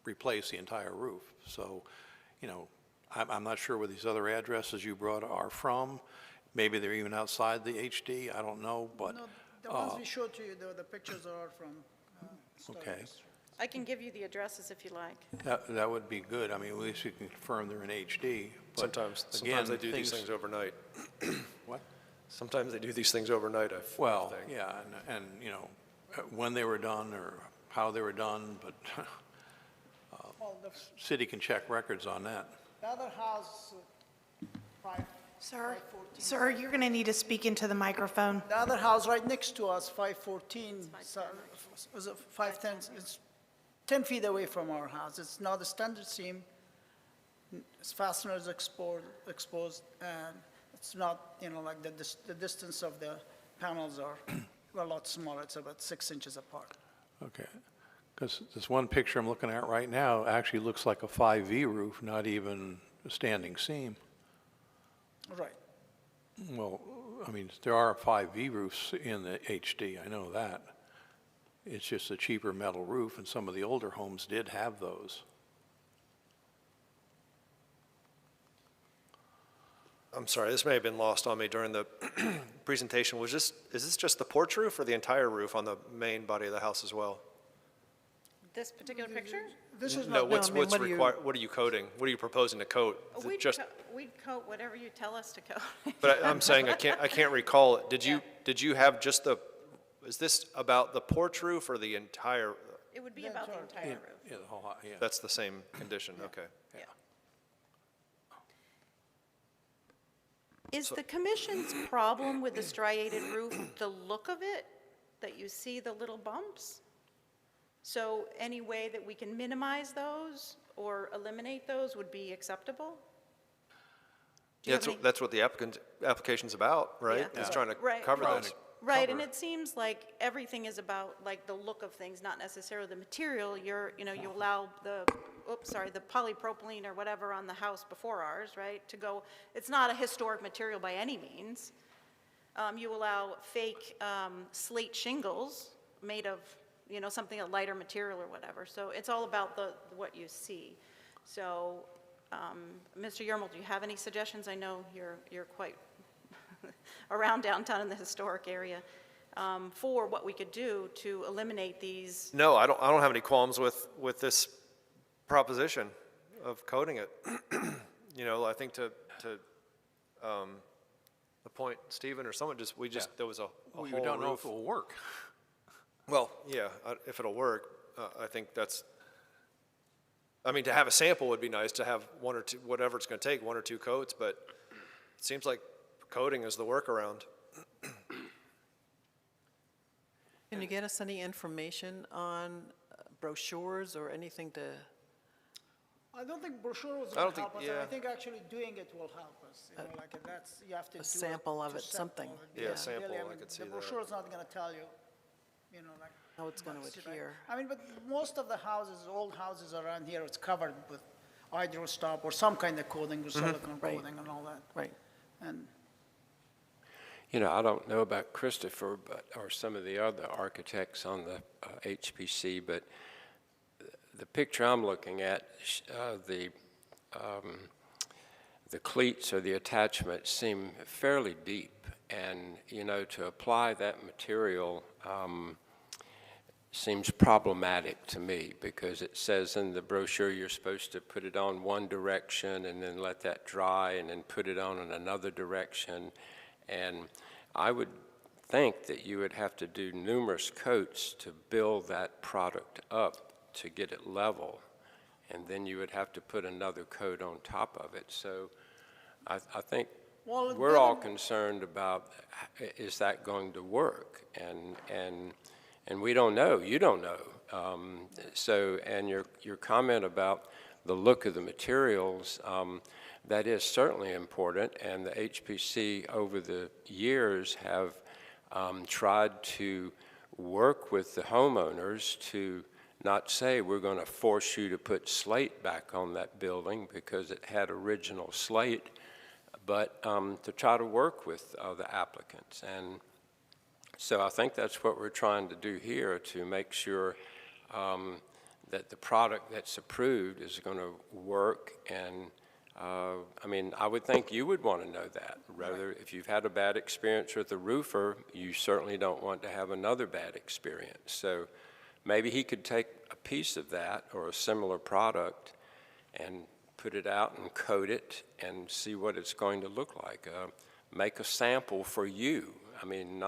replace the entire roof. So, I'm not sure where these other addresses you brought are from. Maybe they're even outside the HD, I don't know, but. no, the ones we showed to you, the pictures are from Okay. Starbucks. I can give you the addresses if you like. That would be good. I mean, at least you can confirm they're in HD. But Sometimes again, they do these things overnight. What? Sometimes they do these things overnight, I Well, think. yeah, and, when they were done or how they were done, but Well, city can check records on that. the other house, Sir, you're going to need to speak into the microphone. the other house right next to us, 514, was it 510? It's 10 feet away from our house. It's not a standard seam. Its fastener is exposed, and it's not, like the distance of the panels are a lot smaller. It's about 6 inches apart. Okay. Because this one picture I'm looking at right now actually looks like a 5V roof, not even a standing seam. Right. Well, I mean, there are 5V roofs in the HD, I know that. It's just a cheaper metal roof, and some of the older homes did have those. I'm sorry, this may have been lost on me during the presentation. Is this just the porch roof or the entire roof on the main body of the house as well? This particular picture? This is No, not, what's I mean, what do you- required, what are you coating? What are you proposing to coat? Is it just, We'd coat whatever you tell us to coat. but I'm saying I can't recall it. Did you have just is this about the porch roof or the entire, It would be about the entire roof. Yeah, the whole, yeah. that's the same condition, okay. Yeah. Is the commission's problem with the striated roof the look of it, that you see the little bumps? So any way that we can minimize those or eliminate those would be acceptable? Do you have any- That's what the application's about, right? Yeah. It's trying to Right, cover right. those. Right, and it seems like everything is about like the look of things, not necessarily the material. You allow the polypropylene or whatever on the house before ours, right, to go. It's not a historic material by any means. You allow fake slate shingles made of, something, a lighter material or whatever. So it's all about what you see. So, Mr. Yermel, do you have any suggestions? I know you're quite around downtown in the historic area, for what we could do to eliminate these. No, I don't have any qualms with this proposition of coating it. I think to the point, Stephen or someone there was a whole We don't know if roof. it will work. Well, yeah, if it'll work, I think to have a sample would be nice, to have one or two, whatever it's going to take, 1 or 2 coats, but it seems like coating is the workaround. Can you get us any information on brochures or anything to, I don't think brochure was I going don't to help think- us. I yeah. think actually doing it will help us. You know, like that's, you have to do a sample of to it, something? sample it. Yeah, sample, really, I mean, could see the that. brochure is not going to tell you, you know, like. How it's gonna what's it, adhere. I mean, but most of the houses, old houses around here, it's covered with hydrostop or some kind of coating, or silicone Right. coating and all that. right? And You know, I don't know about Christopher, or some of the other architects on the HPC, but the picture I'm looking at, the cleats or the attachments seem fairly deep. And, you know, to apply that material seems problematic to me, because it says in the brochure you're supposed to put it on one direction and then let that dry and then put it on in another direction. And I would think that you would have to do numerous coats to build that product up to get it level. And then you would have to put another coat on top of it. So I think Well, we're all concerned about, is that going to work? And we don't know. You don't know. And your comment about the look of the materials, that is certainly important. And the HPC over the years have tried to work with the homeowners to not say we're going to force you to put slate back on that building because it had original slate, but to try to work with the applicants. And so I think that's what we're trying to do here, to make sure that the product that's approved is going to work. And I mean, I would think you would want to know that. Rather, if you've had a bad experience with a roofer, you certainly don't want to have another bad experience. So maybe he could take a piece of that or a similar product and put it out and coat it and see what it's going to look like. Make a sample for you. I mean,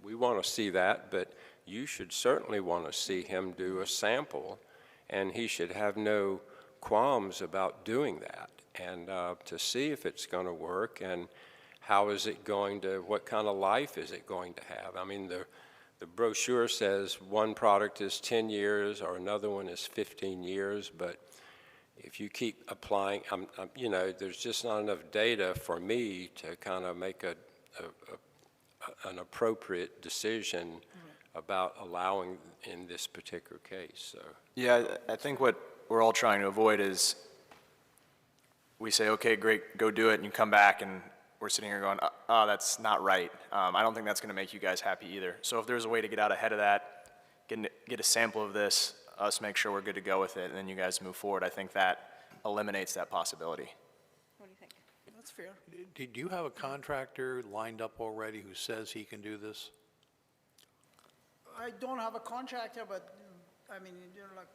we want to see that, but you should certainly want to see him do a sample, and he should have no qualms about doing that, and to see if it's going to work and how is it going to, what kind of life is it going to have. I mean, the brochure says one product is 10 years or another one is 15 years, but if you keep applying, you know, there's just not enough data for me to kind of make an appropriate decision about allowing in this particular case. So. Yeah, I think what we're all trying to avoid is we say, okay, great, go do it, and you come back and we're sitting here going, oh, that's not right. I don't think that's going to make you guys happy either. So if there's a way to get out ahead of that, get a sample of this, us make sure we're good to go with it, and then you guys move forward, I think that eliminates that possibility. What do you think? that's fair. Do you have a contractor lined up already who says he can do this? I don't have a contractor, but, I mean, you know, like,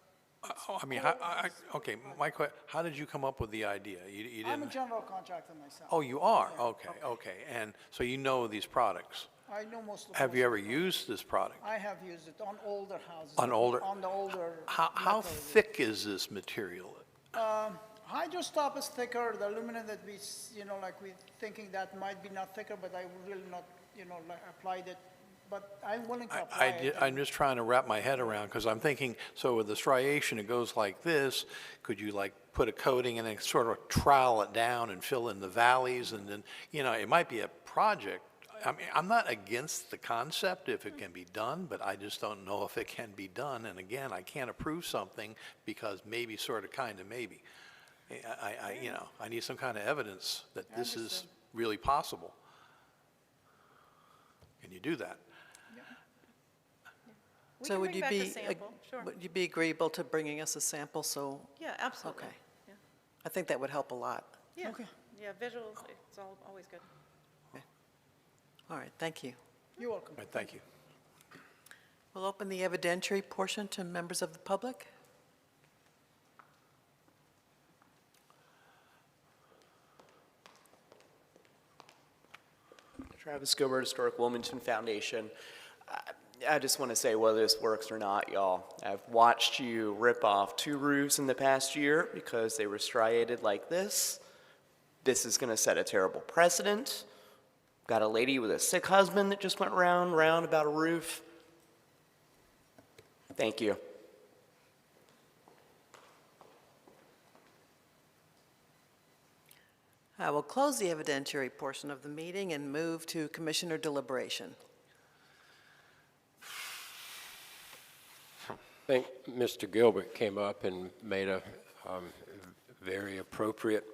I mean, okay, how did you come up with the idea? You I'm a didn't? general contractor myself. Oh, you are? Yeah. Okay. And so you know these products. I know most of Have you ever of them. used this product? I have used it on older houses. On older- On the older. How metal. thick is this material? Hydrostop is thicker, the aluminum that we, you know, like we thinking that might be not thicker, but I really not, you know, like applied it, but I'm willing to apply it. I'm just trying to wrap my head around, because I'm thinking, so with the striation, it goes like this. Could you like put a coating and then sort of trowel it down and fill in the valleys? And then, you know, it might be a project. I mean, I'm not against the concept if it can be done, but I just don't know if it can be done. And again, I can't approve something because maybe, sort of, kind of, maybe. You know, I need some kind of evidence that this is really possible. Can you do that? We So can would bring you back a be, sample, sure. would you be agreeable to bringing us a sample, so? Yeah, absolutely. Okay. Yeah. I think that would help a lot. Yeah, Okay. yeah, visuals, it's always good. All right, thank you. You're welcome. Right, thank you. We'll open the evidentiary portion to members of the public. Travis Gilbert, Historic Wilmington Foundation. I just want to say whether this works or not, y'all. I've watched you rip off 2 roofs in the past year because they were striated like this. This is going to set a terrible precedent got a lady with a sick husband that just went round and round about a roof. Thank you. I will close the evidentiary portion of the meeting and move to commissioner deliberation. I think Mr. Gilbert came up and made a very appropriate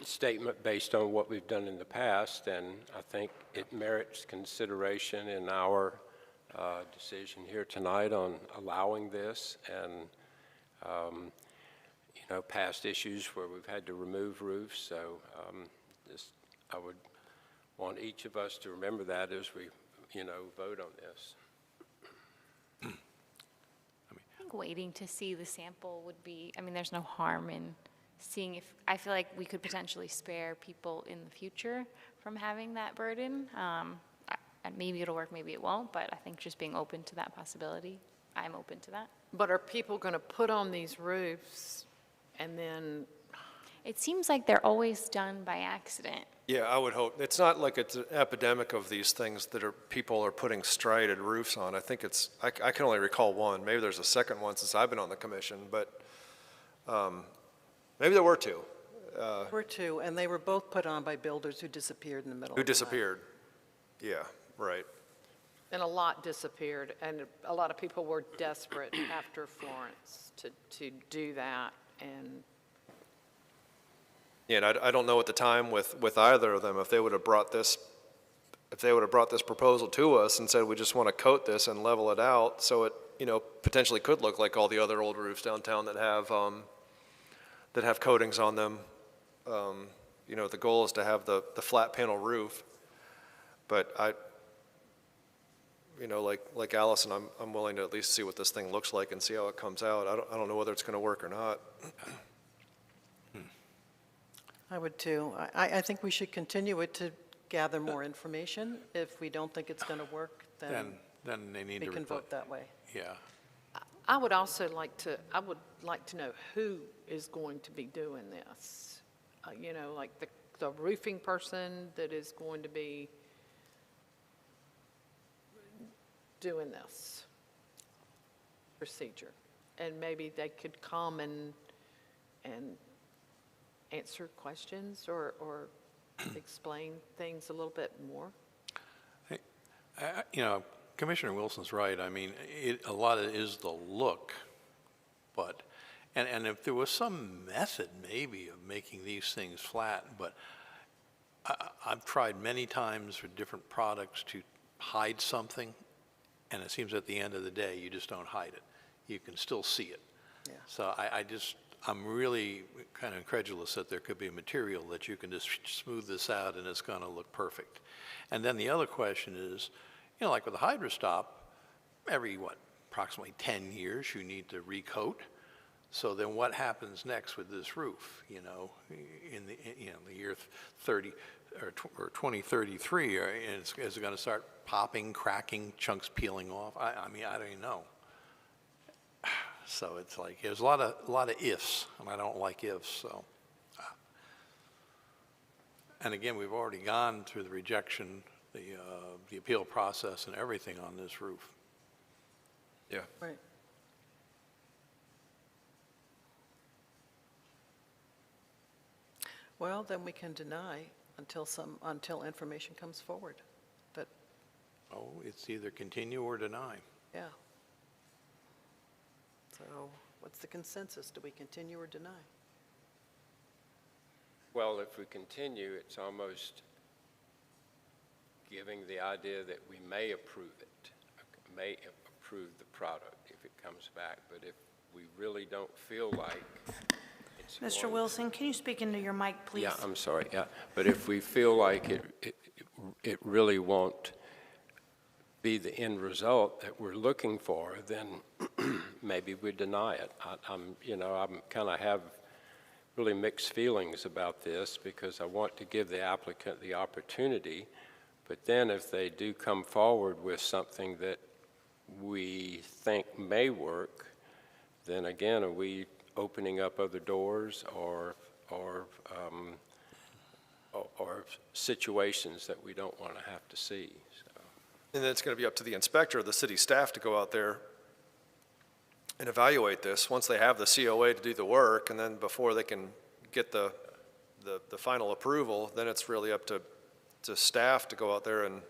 statement based on what we've done in the past, and I think it merits consideration in our decision here tonight on allowing this, and you know, past issues where we've had to remove roofs. So I would want each of us to remember that as we, you know, vote on this. I think waiting to see the sample would be, I mean, there's no harm in seeing if, I feel like we could potentially spare people in the future from having that burden. And maybe it'll work, maybe it won't, but I think just being open to that possibility, I'm open to that. But are people going to put on these roofs and then? It seems like they're always done by accident. Yeah, I would hope. It's not like it's an epidemic of these things that people are putting striated roofs on. I think it's, I can only recall one. Maybe there's a second one since I've been on the commission, but maybe there were two. There were two, and they were both put on by builders who disappeared in the middle of the Who night. disappeared. Yeah, right. And a lot disappeared, and a lot of people were desperate after Florence to do that, and Yeah, and I don't know at the time with either of them, if they would have brought this proposal to us and said, we just want to coat this and level it out, so it, you know, potentially could look like all the other old roofs downtown that have coatings on them. You know, the goal is to have the flat panel roof, but you know, like Allison, I'm willing to at least see what this thing looks like and see how it comes out. I don't know whether it's going to work or not. I would too. I think we should continue it to gather more information. If we don't think it's going to work, then they need we to can vote that way. Yeah. I would also like to know who is going to be doing this. You know, like the roofing person that is going to be doing this procedure. And maybe they could come and answer questions or explain things a little bit more. You know, Commissioner Wilson's right. I mean, a lot of it is the look, but, and if there was some method maybe of making these things flat, but I've tried many times for different products to hide something, and it seems at the end of the day, you just don't hide it. You can still see it. Yeah. So I'm really kind of incredulous that there could be a material that you can just smooth this out and it's going to look perfect. And then the other question is, you know, like with the HydroStop, every, approximately 10 years you need to recoat. So then what happens next with this roof, you know, in the year 30 or 2033, is it going to start popping, cracking, chunks peeling off? I mean, I don't even know. So it's like, there's a lot of ifs, and I don't like ifs, so. And again, we've already gone through the rejection, the appeal process and everything on this roof. Yeah. Right. Well, then we can deny until information comes forward. But Oh, it's either continue or deny. yeah. So what's the consensus? Do we continue or deny? Well, if we continue, it's almost giving the idea that we may approve it, may approve the product if it comes back. But if we really don't feel like it's Mr. going- Wilson, can you speak into your mic, please? Yeah, I'm sorry, yeah. But if we feel like it really won't be the end result that we're looking for, then maybe we deny it. I'm kind of have really mixed feelings about this because I want to give the applicant the opportunity, but then if they do come forward with something that we think may work, then again, are we opening up other doors or situations that we don't want to have to see, so. And then it's going to be up to the inspector or the city staff to go out there and evaluate this, once they have the COA to do the work, and then before they can get the final approval, then it's really up to staff to go out there and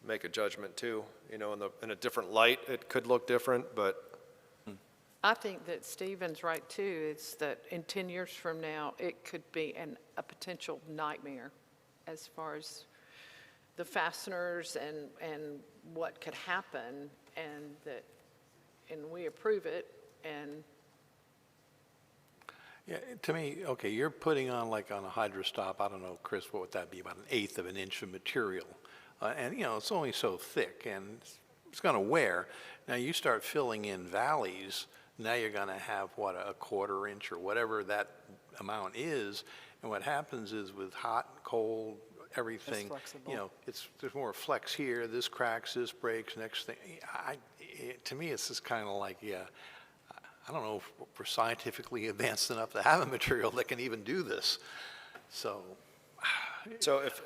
make a judgment too. You know, in a different light, it could look different, but I think that Stephen's right too. It's that in 10 years from now, it could be a potential nightmare as far as the fasteners and what could happen, and we approve it, and Yeah, to me, okay, you're putting on like on a hydrostop, I don't know, Chris, what would that be, about 1/8 of an inch of material? And, you know, it's only so thick, and it's going to wear. Now, you start filling in valleys, now you're going to have, what, a 1/4 inch or whatever that amount is, and what happens is with hot, cold, everything, flexible. you know, there's more flex here, this cracks, this breaks, next thing. To me, it's just kind of like, yeah, I don't know if we're scientifically advanced enough to have a material that can even do this. So if,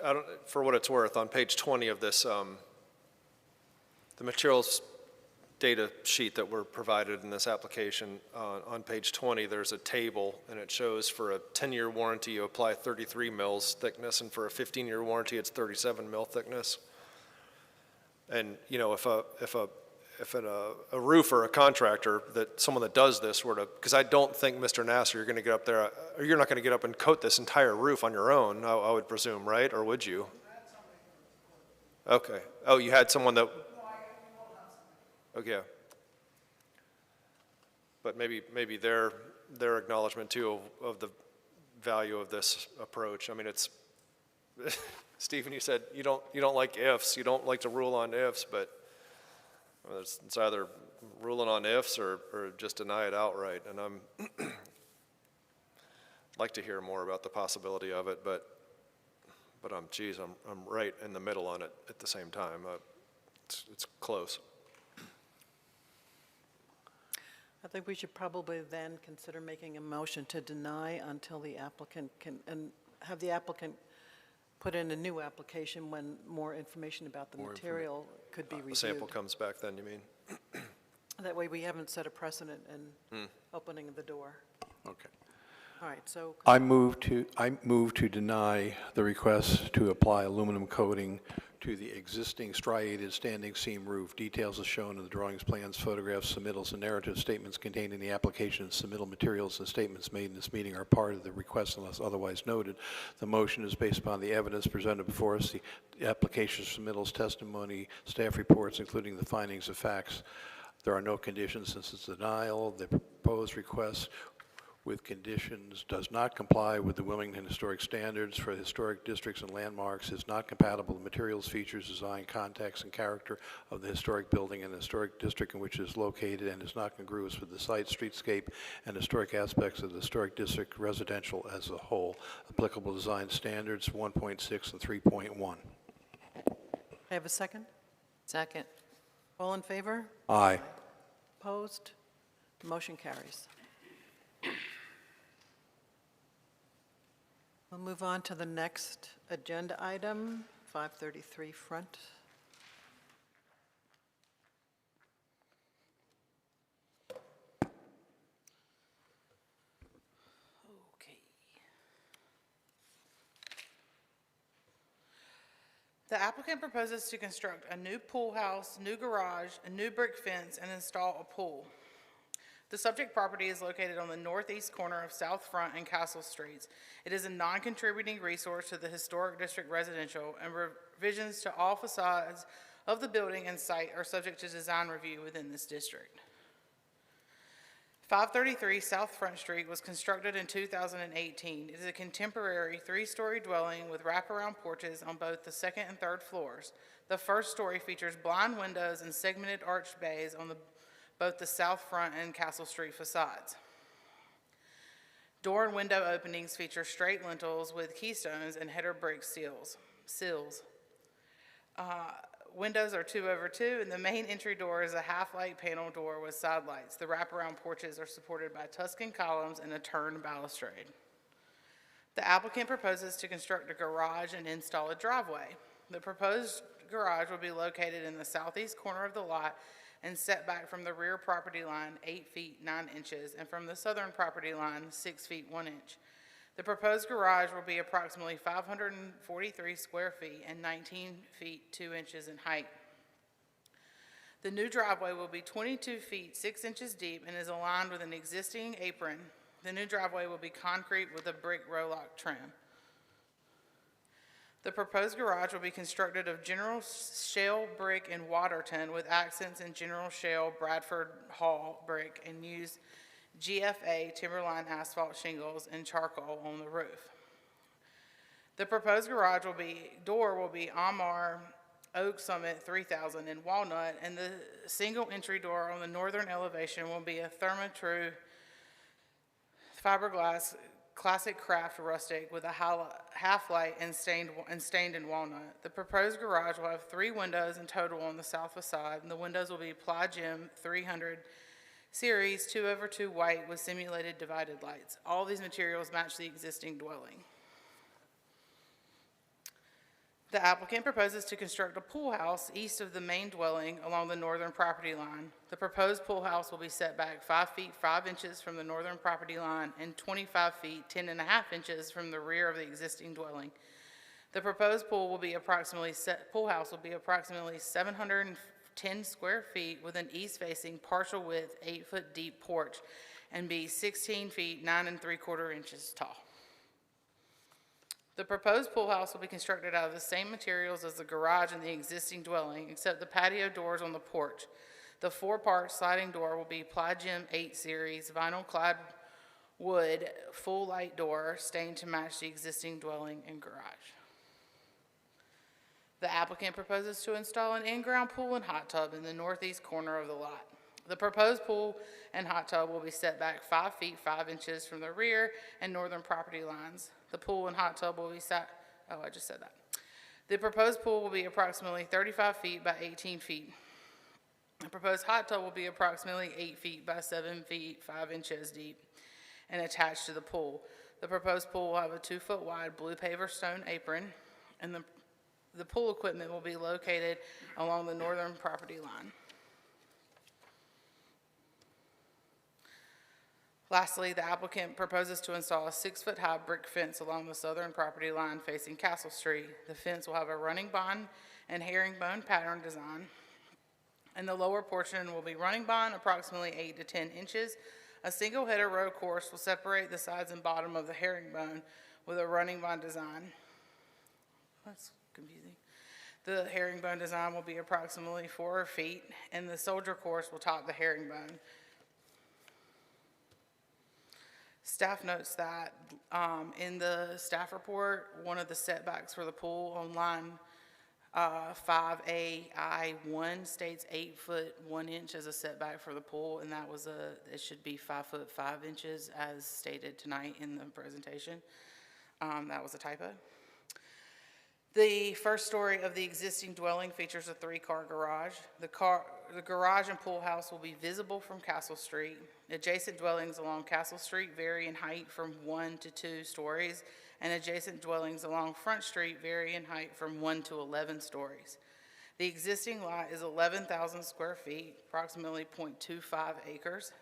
for what it's worth, on page 20 of this, the materials data sheet that were provided in this application, on page 20, there's a table, and it shows for a 10-year warranty, you apply 33 mils thickness, and for a 15-year warranty, it's 37 mil thickness. And, you know, if a roofer, a contractor, someone that does this were to, because I don't think, Mr. Nasser, you're going to get up there, or you're not going to get up and coat this entire roof on your own, I would presume, right? Or would you? Okay. Oh, you had someone that, okay. But maybe their acknowledgement too of the value of this approach. I mean, it's, Stephen, you said you don't like ifs, you don't like to rule on ifs, but it's either ruling on ifs or just deny it outright. And I'm like to hear more about the possibility of it, but I'm right in the middle on it at the same time. It's close. I think we should probably then consider making a motion to deny until the applicant and have the applicant put in a new application when more information about the material could be reviewed. The sample comes back then, you mean? That way we haven't set a precedent in opening the door. Okay. All right, so I move to deny the request to apply aluminum coating to the existing striated standing seam roof. Details are shown in the drawings, plans, photographs, submittals, and narrative statements contained in the application. Submittal materials and statements made in this meeting are part of the request unless otherwise noted. The motion is based upon the evidence presented before us, the application submittals, testimony, staff reports, including the findings of facts. There are no conditions since its denial. The proposed request with conditions does not comply with the Wilmington Historic Standards for historic districts and landmarks, is not compatible with materials, features, design, context, and character of the historic building and the historic district in which it is located, and is not congruous with the site, streetscape, and historic aspects of the historic district residential as a whole. Applicable design standards 1.6 and 3.1. I have a second? second. All in favor? Aye. Opposed? Motion carries. We'll move on to the next agenda item, 533 Front. Okay. The applicant proposes to construct a new pool house, new garage, a new brick fence, and install a pool. The subject property is located on the northeast corner of South Front and Castle Streets. It is a non-contributing resource to the Historic District Residential, and revisions to all facades of the building and site are subject to design review within this district. 533 South Front Street was constructed in 2018. It is a contemporary 3-story dwelling with wraparound porches on both the second and third floors. The first story features blind windows and segmented arched bays on both the South Front and Castle Street facades. Door and window openings feature straight lintels with keystones and header brick sills. Windows are 2/2, and the main entry door is a half-light panel door with side lights. The wraparound porches are supported by Tuscan columns and a turned balustrade. The applicant proposes to construct a garage and install a driveway. The proposed garage will be located in the southeast corner of the lot and set back from the rear property line 8 feet 9 inches and from the southern property line 6 feet 1 inch. The proposed garage will be approximately 543 square feet and 19 feet 2 inches in height. The new driveway will be 22 feet 6 inches deep and is aligned with an existing apron. The new driveway will be concrete with a brick row-lock trim. The proposed garage will be constructed of general shale brick and Waterton with accents in general shale Bradford Hall brick and use GFA Timberline asphalt shingles and charcoal on the roof. The proposed garage door will be Amar Oak Summit 3000 in walnut, and the single entry door on the northern elevation will be a Therma-Tru fiberglass classic craft rustic with a half-light and stained in walnut. The proposed garage will have 3 windows in total on the south facade, and the windows will be Ply Gem 300 series 2/2 white with simulated divided lights. All these materials match the existing dwelling. The applicant proposes to construct a pool house east of the main dwelling along the northern property line. The proposed pool house will be set back 5 feet 5 inches from the northern property line and 25 feet 10.5 inches from the rear of the existing dwelling. The proposed pool house will be approximately 710 square feet with an east-facing partial width 8-foot deep porch and be 16 feet 9 3/4 inches tall. The proposed pool house will be constructed out of the same materials as the garage and the existing dwelling, except the patio doors on the porch. The 4-part sliding door will be Ply Gem 8 series vinyl clad wood full light door stained to match the existing dwelling and garage. The applicant proposes to install an in-ground pool and hot tub in the northeast corner of the lot. The proposed pool and hot tub will be set back 5 feet 5 inches from the rear and northern property lines. The pool and hot tub will be The proposed pool will be approximately 35 feet by 18 feet. The proposed hot tub will be approximately 8 feet by 7 feet 5 inches deep and attached to the pool. The proposed pool will have a 2-foot wide blue paver stone apron, and the pool equipment will be located along the northern property line. Lastly, the applicant proposes to install a 6-foot-high brick fence along the southern property line facing Castle Street. The fence will have a running bond and herringbone pattern design, and the lower portion will be running bond approximately 8 to 10 inches. A single header row course will separate the sides and bottom of the herringbone with a running bond design. That's confusing. The herringbone design will be approximately 4 feet, and the soldier course will top the herringbone. Staff notes that in the staff report, one of the setbacks for the pool on line 5A-I-1 states 8 foot 1 inch as a setback for the pool, and it should be 5 foot 5 inches as stated tonight in the presentation. That was a typo. The first story of the existing dwelling features a 3-car garage. The garage and pool house will be visible from Castle Street. Adjacent dwellings along Castle Street vary in height from 1 to 2 stories, and adjacent dwellings along Front Street vary in height from 1 to 11 stories. The existing lot is 11,000 square feet, approximately 0.25 acres,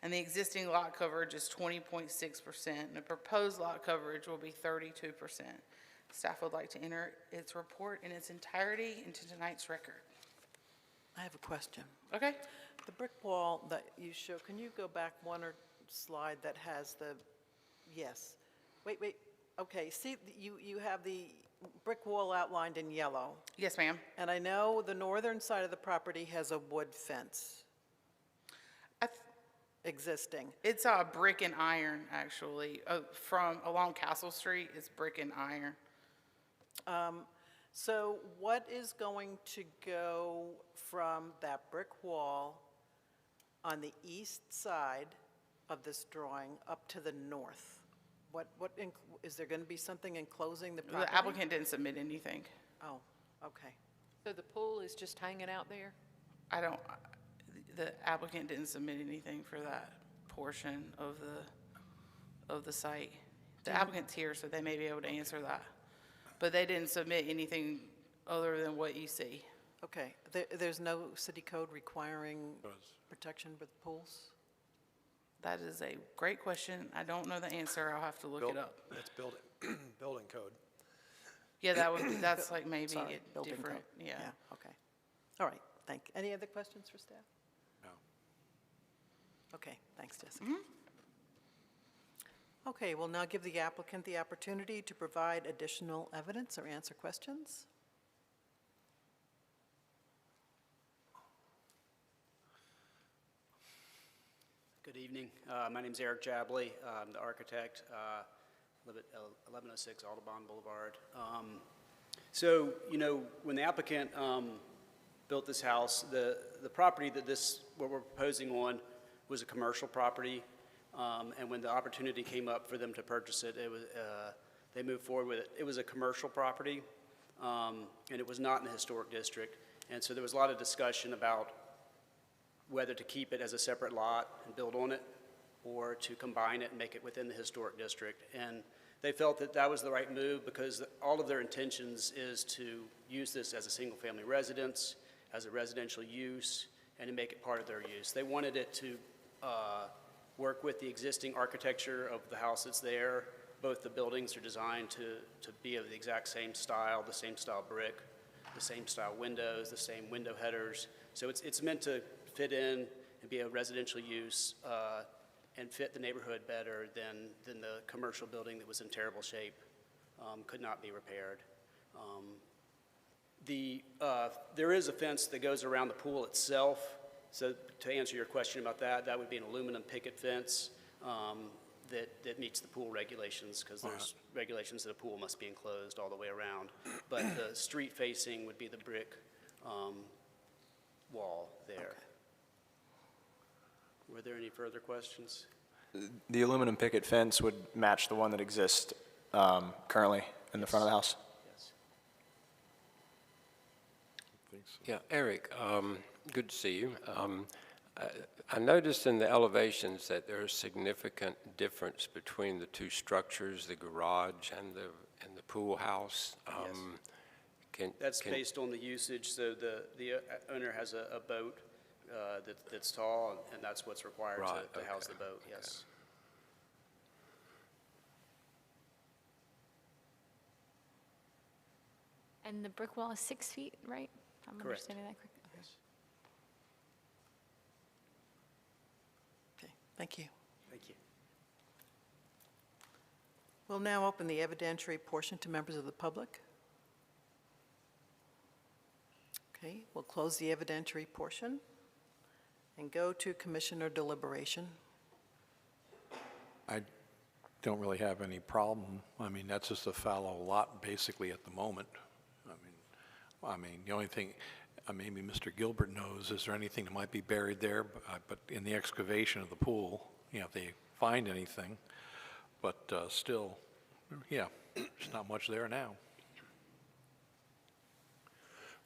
and the existing lot coverage is 20.6%, and the proposed lot coverage will be 32%. Staff would like to enter its report in its entirety into tonight's record. I have a question. Okay. The brick wall that you show, can you go back one or slide that has the, yes. Wait, okay, see, you have the brick wall outlined in yellow. Yes, ma'am. And I know the northern side of the property has a wood fence existing. It's brick and iron, actually. From along Castle Street, it's brick and iron. So what is going to go from that brick wall on the east side of this drawing up to the north? Is there going to be something enclosing the property? The applicant didn't submit anything. Oh, okay. So the pool is just hanging out there? The applicant didn't submit anything for that portion of the site. The applicant's here, so they may be able to answer that. But they didn't submit anything other than what you see. Okay, there's no city code requiring protection with pools? That is a great question. I don't know the answer. I'll have to look it up. It's building, building code. Yeah, that's like maybe Sorry, a building different, code. yeah. Okay. All right, thank you. Any other questions for staff? No. Okay, thanks, Jessica. Okay, we'll now give the applicant the opportunity to provide additional evidence or answer questions. Good evening. My name's Eric Jabley. I'm the architect. Live at 1106 Audubon Boulevard. So, you know, when the applicant built this house, the property that what we're proposing on was a commercial property. And when the opportunity came up for them to purchase it, they moved forward with it. It was a commercial property, and it was not in the historic district. And so there was a lot of discussion about whether to keep it as a separate lot and build on it, or to combine it and make it within the historic district. And they felt that that was the right move because all of their intentions is to use this as a single-family residence, as a residential use, and to make it part of their use. They wanted it to work with the existing architecture of the house that's there. Both the buildings are designed to be of the exact same style, the same style brick, the same style windows, the same window headers. So it's meant to fit in and be a residential use and fit the neighborhood better than the commercial building that was in terrible shape, could not be repaired. There is a fence that goes around the pool itself. So to answer your question about that, that would be an aluminum picket fence that meets the pool regulations, because there's regulations that a pool must be enclosed all the way around. But the street facing would be the brick wall there. Okay. Were there any further questions? The aluminum picket fence would match the one that exists currently in the front of the house? Yes. Yeah, Eric, good to see you. I noticed in the elevations that there's significant difference between the two structures, the garage and the pool house. That's based on the usage. So the owner has a boat that's tall, and that's what's required to house the boat, yes. And the brick wall is 6 feet, right? I'm Correct. understanding that correctly? Yes. Okay, thank you. Thank you. We'll now open the evidentiary portion to members of the public. Okay, we'll close the evidentiary portion and go to commissioner deliberation. I don't really have any problem. I mean, that's just a fallow lot basically at the moment. I mean, the only thing, maybe Mr. Gilbert knows, is there anything that might be buried there? But in the excavation of the pool, you know, if they find anything, but still, yeah, there's not much there now.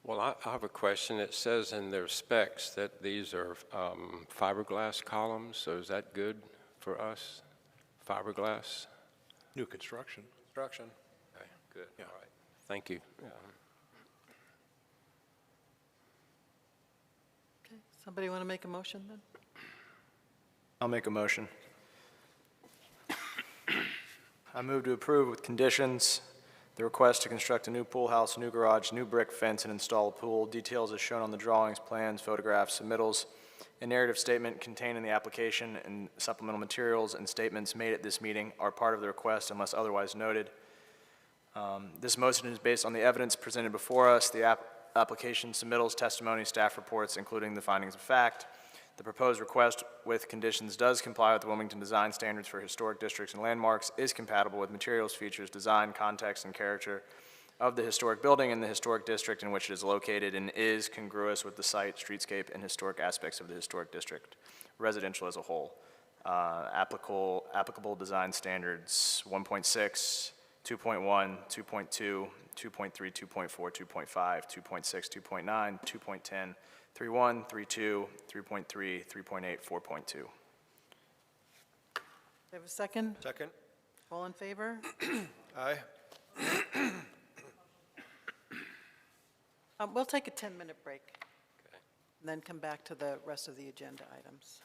Well, I have a question. It says in their specs that these are fiberglass columns, so is that good for us? Fiberglass? New construction. Construction. Okay, good, Yeah. all right. Thank you. Okay, somebody want to make a motion then? I'll make a motion. I move to approve with conditions the request to construct a new pool house, new garage, new brick fence, and install a pool. Details as shown on the drawings, plans, photographs, submittals, and narrative statement contained in the application and supplemental materials and statements made at this meeting are part of the request unless otherwise noted. This motion is based on the evidence presented before us, the application submittals, testimony, staff reports, including the findings of fact. The proposed request with conditions does comply with the Wilmington Design Standards for Historic Districts and Landmarks, is compatible with materials, features, design, context, and character of the historic building and the historic district in which it is located, and is congruous with the site, streetscape, and historic aspects of the historic district, residential as a whole. Applicable design standards 1.6, 2.1, 2.2, 2.3, 2.4, 2.5, 2.6, 2.9, 2.10, 3.1, 3.2, 3.3, 3.8, 4.2. Do you have a second? Second? All in favor? Aye. We'll take a 10-minute break, and then come back to the rest of the agenda items.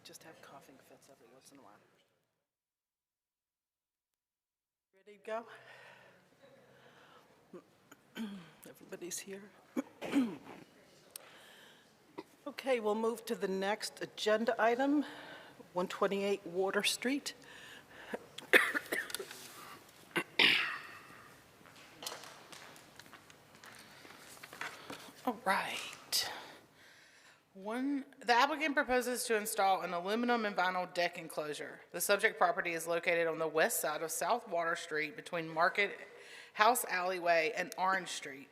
Just have coughing fits every once in a while. Ready to go? Everybody's here. Okay, we'll move to the next agenda item, 128 Water Street. All right. The applicant proposes to install an aluminum and vinyl deck enclosure. The subject property is located on the west side of South Water Street between Market House Alleyway and Orange Street.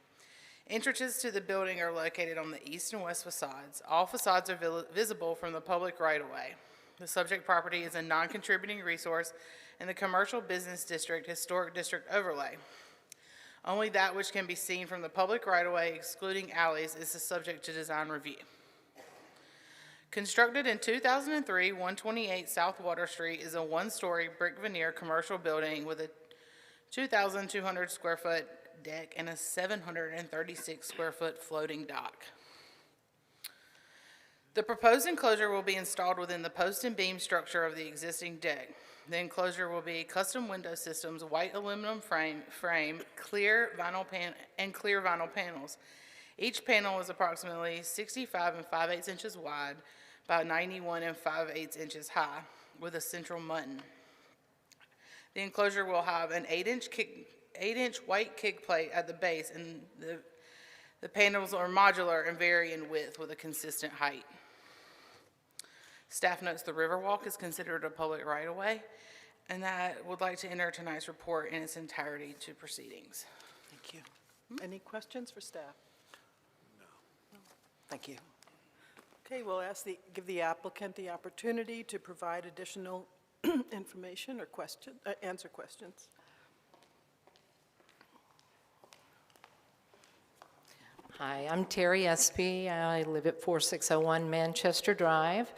Entrances to the building are located on the east and west facades. All facades are visible from the public right-of-way. The subject property is a non-contributing resource in the Commercial Business District Historic District overlay. Only that which can be seen from the public right-of-way, excluding alleys, is the subject to design review. Constructed in 2003, 128 South Water Street is a one-story brick veneer commercial building with a 2,200 square foot deck and a 736 square foot floating dock. The proposed enclosure will be installed within the post and beam structure of the existing deck. The enclosure will be custom window systems, white aluminum frame, clear vinyl panels. Each panel is approximately 65 5/8 inches wide by 91 5/8 inches high with a central mutton. The enclosure will have an 8-inch white kick plate at the base, and the panels are modular and vary in width with a consistent height. Staff notes the Riverwalk is considered a public right-of-way, and that would like to enter tonight's report in its entirety to proceedings. Thank you. Any questions for staff? No. Thank you. Okay, we'll give the applicant the opportunity to provide additional information or answer questions. Hi, I'm Terry Espy. I live at 4601 Manchester Drive,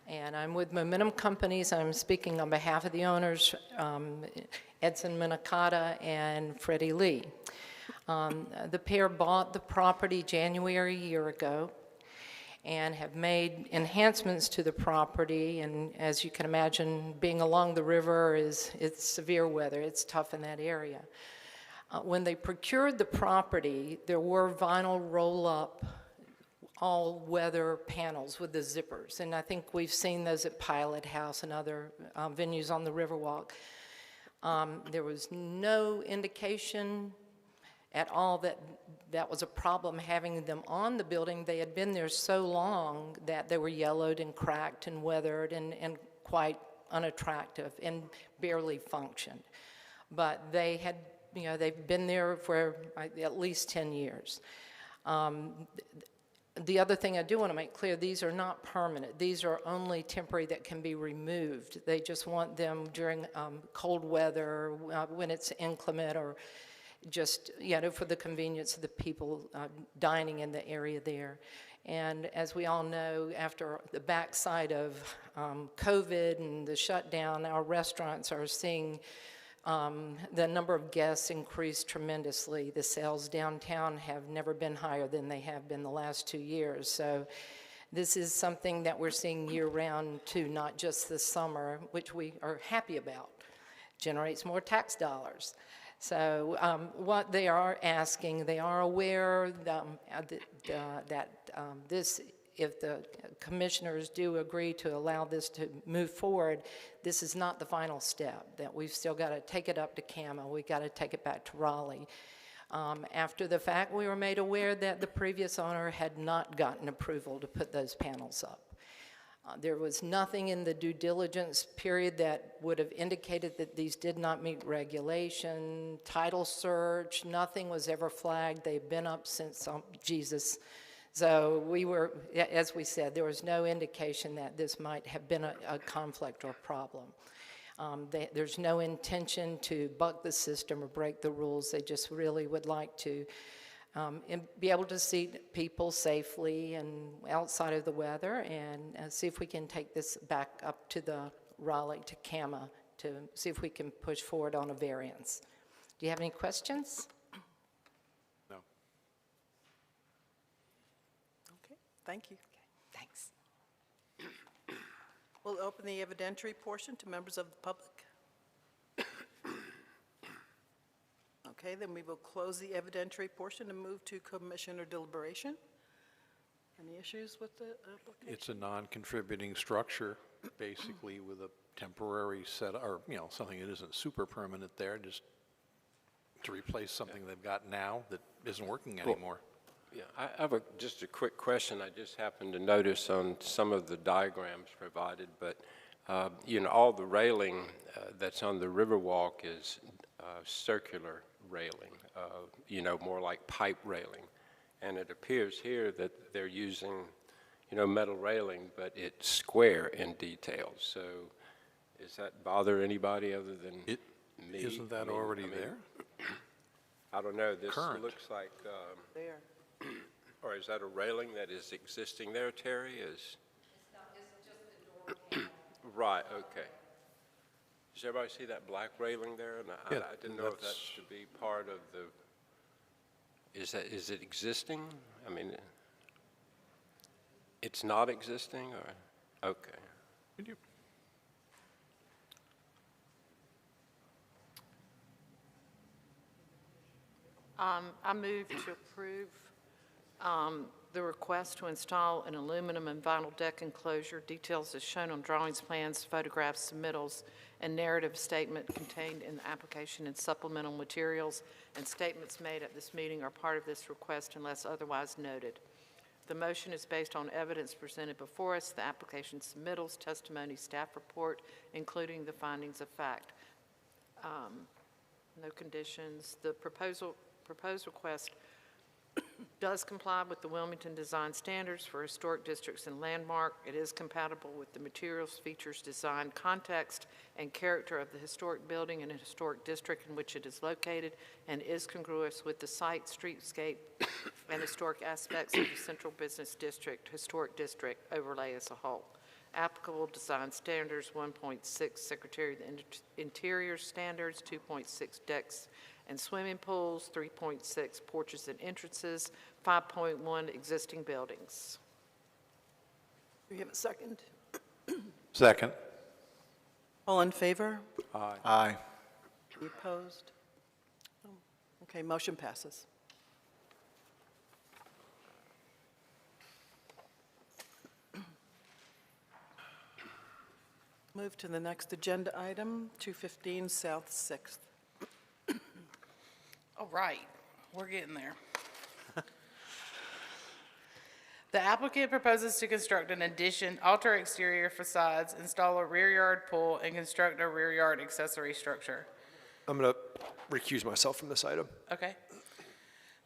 and I'm with Momentum Companies. I'm speaking on behalf of the owners, Edson Minikata and Freddie Lee. The pair bought the property January a year ago and have made enhancements to the property, and as you can imagine, being along the river it's severe weather. It's tough in that area. When they procured the property, there were vinyl roll-up all-weather panels with the zippers, and I think we've seen those at Pilot House and other venues on the Riverwalk. There was no indication at all that was a problem having them on the building. They had been there so long that they were yellowed and cracked and weathered and quite unattractive and barely functioned. But they had, they've been there for at least 10 years. The other thing I do want to make clear, these are not permanent. These are only temporary that can be removed. They just want them during cold weather, when it's inclement, or just, for the convenience of the people dining in the area there. And as we all know, after the backside of COVID and the shutdown, our restaurants are seeing the number of guests increase tremendously. The sales downtown have never been higher than they have been the last 2 years. So this is something that we're seeing year-round too, not just this summer, which we are happy about. Generates more tax dollars. So what they are asking, they are aware that this, if the commissioners do agree to allow this to move forward, this is not the final step, that we've still got to take it up to CAMA. We've got to take it back to Raleigh. After the fact, we were made aware that the previous owner had not gotten approval to put those panels up. There was nothing in the due diligence period that would have indicated that these did not meet regulation, title search, nothing was ever flagged. They've been up since, So we were, as we said, there was no indication that this might have been a conflict or problem. There's no intention to buck the system or break the rules. They just really would like to be able to see people safely and outside of the weather, and see if we can take this back up to the Raleigh to CAMA to see if we can push forward on a variance. Do you have any questions? No. Okay, thank you. Thanks. We'll open the evidentiary portion to members of the public. Okay, then we will close the evidentiary portion and move to commissioner deliberation. Any issues with the application? It's a non-contributing structure, basically, with a temporary set, or, you know, something that isn't super permanent there, just to replace something they've got now that isn't working anymore. Yeah, I have just a quick question. I just happened to notice on some of the diagrams provided, but, you know, all the railing that's on the Riverwalk is circular railing, you know, more like pipe railing. And it appears here that they're using, you know, metal railing, but it's square in detail. So does that bother anybody other than me? Isn't that already there? I don't know. This Current. looks like, There. or is that a railing that is existing there, Terry? Is right, okay. Does everybody see that black railing there? And Yeah, I didn't know if that that's- should be part of the, is it existing? I mean, it's not existing, or, okay. Could you- I move to approve the request to install an aluminum and vinyl deck enclosure, details as shown on drawings, plans, photographs, submittals, and narrative statement contained in the application and supplemental materials, and statements made at this meeting are part of this request unless otherwise noted. The motion is based on evidence presented before us, the application submittals, testimony, staff report, including the findings of fact. No conditions. The proposed request does comply with the Wilmington Design Standards for historic districts and landmark. It is compatible with the materials, features, design, context, and character of the historic building and historic district in which it is located, and is congruous with the site, streetscape, and historic aspects of the Central Business District, Historic District overlay as a whole. Applicable design standards, 1.6 Secretary of the Interior standards, 2.6 decks and swimming pools, 3.6 porches and entrances, 5.1 existing buildings. Do we have a second? Second. All in favor? Aye. Aye. Any opposed? No. Okay, motion passes. Move to the next agenda item, 215 South 6th. All right, we're getting there. The applicant proposes to construct an addition, alter exterior facades, install a rear yard pool, and construct a rear yard accessory structure. I'm going to recuse myself from this item. Okay.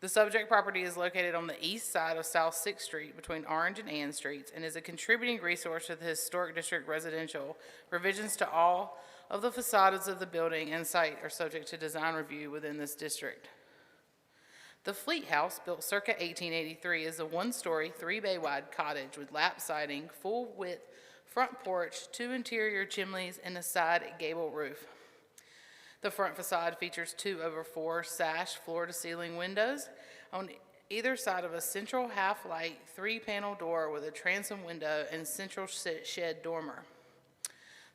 The subject property is located on the east side of South 6th Street between Orange and Ann Streets and is a contributing resource to the Historic District residential. Revisions to all of the facades of the building and site are subject to design review within this district. The Fleet House, built circa 1883, is a one-story, three-bay-wide cottage with lap siding, full-width front porch, 2 interior chimneys, and a side gable roof. The front facade features 2/4 sash floor-to-ceiling windows on either side of a central half-light 3-panel door with a transom window and central shed dormer.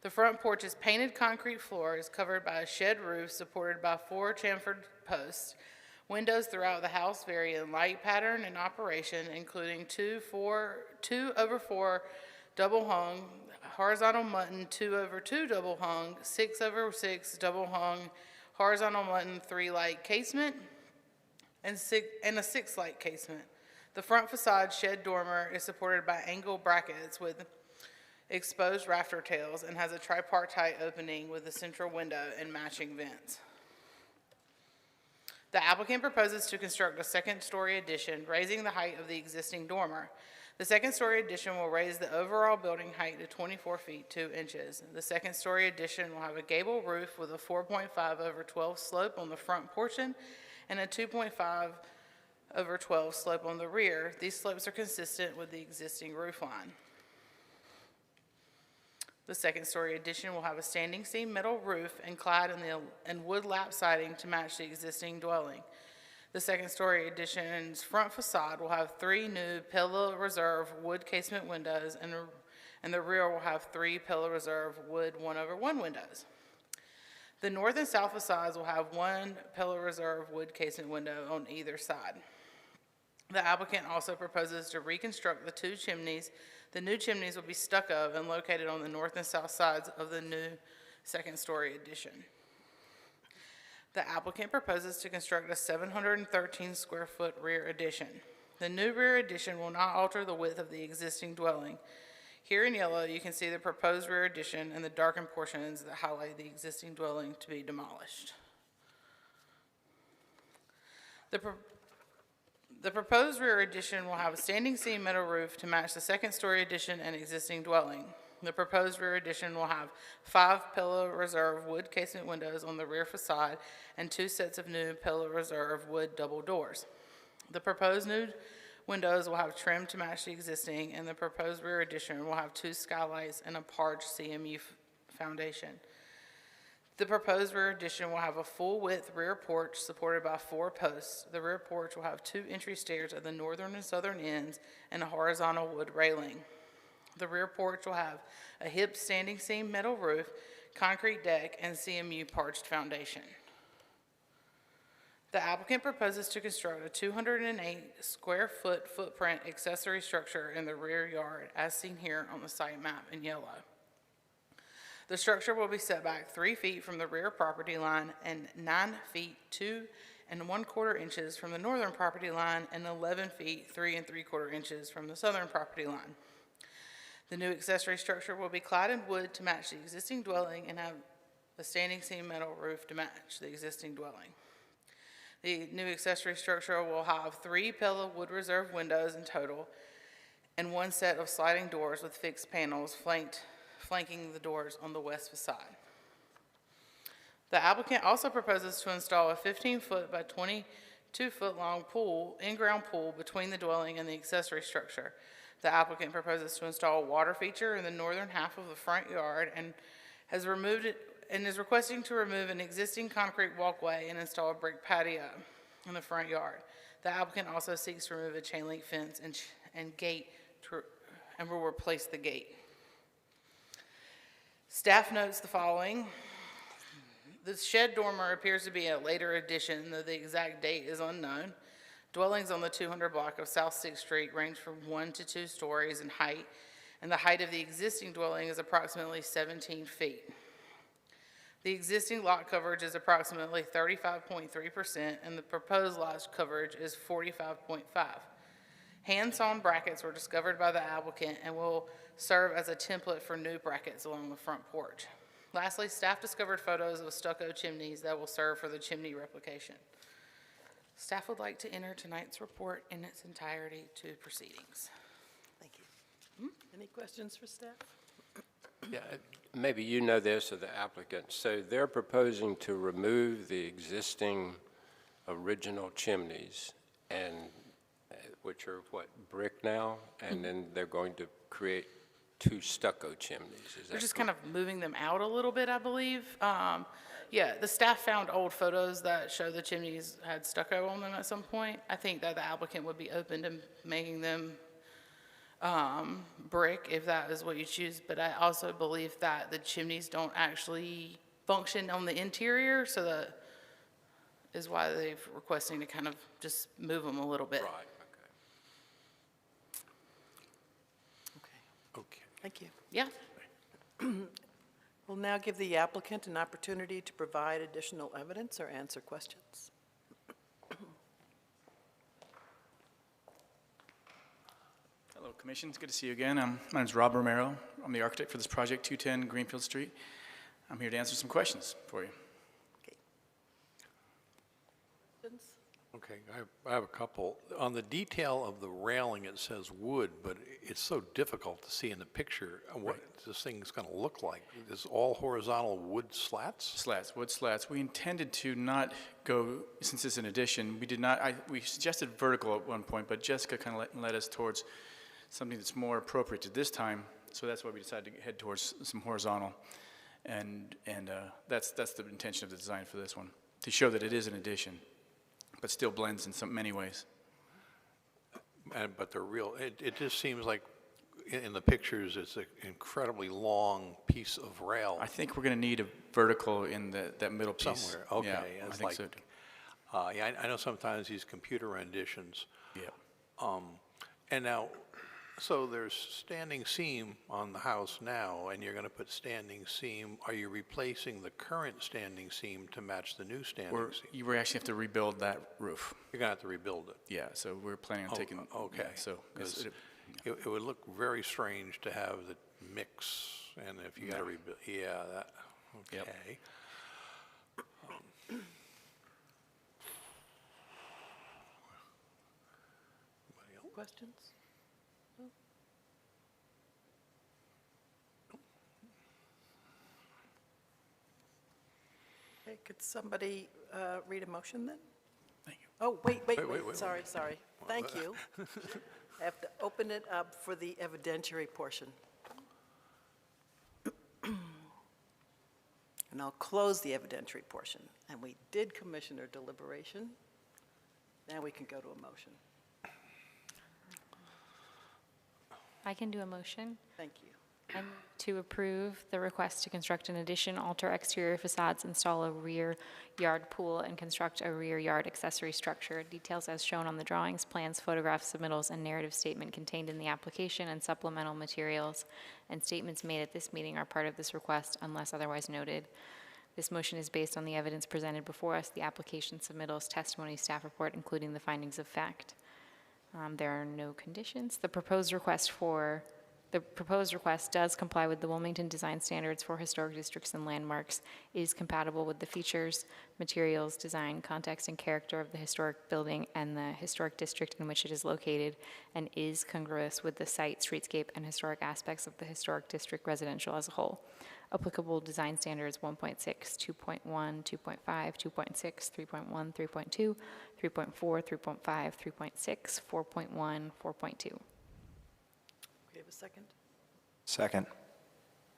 The front porch's painted concrete floor is covered by a shed roof supported by 4 chamfered posts. Windows throughout the house vary in light pattern and operation, including 2/4 double hung, horizontal mutton 2/2 double hung, 6/6 double hung, horizontal mutton 3-light casement, and a 6-light casement. The front facade shed dormer is supported by angle brackets with exposed rafter tails and has a tripartite opening with a central window and matching vents. The applicant proposes to construct a second-story addition, raising the height of the existing dormer. The second-story addition will raise the overall building height to 24 feet 2 inches. The second-story addition will have a gable roof with a 4.5/12 slope on the front portion and a 2.5/12 slope on the rear. These slopes are consistent with the existing roof line. The second-story addition will have a standing seam metal roof and clad in wood lap siding to match the existing dwelling. The second-story addition's front facade will have 3 new Pillar Reserve wood casement windows, and the rear will have 3 Pillar Reserve wood 1/1 windows. The north and south facades will have 1 Pillar Reserve wood casement window on either side. The applicant also proposes to reconstruct the 2 chimneys. The new chimneys will be stucco and located on the north and south sides of the new second-story addition. The applicant proposes to construct a 713-square-foot rear addition. The new rear addition will not alter the width of the existing dwelling. Here in yellow, you can see the proposed rear addition and the darkened portions that highlight the existing dwelling to be demolished. The proposed rear addition will have a standing seam metal roof to match the second-story addition and existing dwelling. The proposed rear addition will have 5 Pillar Reserve wood casement windows on the rear facade and 2 sets of new Pillar Reserve wood double doors. The proposed new windows will have trim to match the existing, and the proposed rear addition will have 2 skylights and a parged CMU foundation. The proposed rear addition will have a full-width rear porch supported by 4 posts. The rear porch will have 2 entry stairs at the northern and southern ends and a horizontal wood railing. The rear porch will have a hip standing seam metal roof, concrete deck, and CMU parged foundation. The applicant proposes to construct a 208-square-foot footprint accessory structure in the rear yard, as seen here on the site map in yellow. The structure will be set back 3 feet from the rear property line and 9 feet 2 1/4 inches from the northern property line and 11 feet 3 3/4 inches from the southern property line. The new accessory structure will be clad in wood to match the existing dwelling and have a standing seam metal roof to match the existing dwelling. The new accessory structure will have 3 Pillar Wood Reserve windows in total and 1 set of sliding doors with fixed panels flanking the doors on the west facade. The applicant also proposes to install a 15-foot by 22-foot long pool, in-ground pool between the dwelling and the accessory structure. The applicant proposes to install a water feature in the northern half of the front yard and is requesting to remove an existing concrete walkway and install a brick patio in the front yard. The applicant also seeks to remove a chain link fence and gate and will replace the gate. Staff notes the following. The shed dormer appears to be a later addition, though the exact date is unknown. Dwellings on the 200 block of South 6th Street range from 1 to 2 stories in height, and the height of the existing dwelling is approximately 17 feet. The existing lot coverage is approximately 35.3%, and the proposed lot coverage is 45.5%. Hand-sawn brackets were discovered by the applicant and will serve as a template for new brackets along the front porch. Lastly, staff discovered photos of stucco chimneys that will serve for the chimney replication. Staff would like to enter tonight's report in its entirety to proceedings. Thank you. Any questions for staff? Yeah, maybe you know this of the applicant. So they're proposing to remove the existing original chimneys, and which are what, brick now? And then they're going to create 2 stucco chimneys. We're just kind of moving them out a little bit, I believe. Yeah, the staff found old photos that show the chimneys had stucco on them at some point. I think that the applicant would be open to making them brick if that is what you choose, but I also believe that the chimneys don't actually function on the interior, so that is why they're requesting to kind of just move them a little bit. Right, Okay. Thank you. Yeah. We'll now give the applicant an opportunity to provide additional evidence or answer questions. Hello, Commission. It's good to see you again. My name is Rob Romero. I'm the architect for this project, 210 Greenfield Street. I'm here to answer some questions for you. Okay. Questions? Okay, I have a couple. On the detail of the railing, it says wood, but it's so difficult to see in the picture what this thing's going to look like. Is all horizontal wood slats? Slats, wood slats. We intended to not go, since it's an addition, we did not, we suggested vertical at one point, but Jessica kind of led us towards something that's more appropriate to this time, so that's why we decided to head towards some horizontal. And that's the intention of the design for this one, to show that it is an addition, but still blends in many ways. But they're real, it just seems like in the pictures, it's an incredibly long piece of rail. I think we're going to need a vertical in that middle piece. Somewhere, okay. Yeah, I It's think like, so. yeah, I know sometimes these computer renditions. Yeah. And now, so there's standing seam on the house now, and you're going to put standing seam. Are you replacing the current standing seam to match the new standing seam? You actually have to rebuild that roof. You're going to have to rebuild it. Yeah, so we're planning on taking. Okay. Yeah, so 'Cause it would look very strange to have the mix, and if you got to rebuild, yeah, that, okay. Questions? Okay, could somebody read a motion then? Thank you. Oh, wait, Wait. sorry. Thank you. I have to open it up for the evidentiary portion. And I'll close the evidentiary portion. And we did commissioner deliberation. Now we can go to a motion. I can do a motion. Thank you. I move to approve the request to construct an addition, alter exterior facades, install a rear yard pool, and construct a rear yard accessory structure. Details as shown on the drawings, plans, photographs, submittals, and narrative statement contained in the application and supplemental materials and statements made at this meeting are part of this request unless otherwise noted. This motion is based on the evidence presented before us, the application submittals, testimony, staff report, including the findings of fact. There are no conditions. The proposed request does comply with the Wilmington Design Standards for Historic Districts and Landmarks, is compatible with the features, materials, design, context, and character of the historic building and the historic district in which it is located, and is congruous with the site, streetscape, and historic aspects of the historic district residential as a whole. Applicable design standards 1.6, 2.1, 2.5, 2.6, 3.1, 3.2, 3.4, 3.5, 3.6, 4.1, 4.2. We have a second? Second.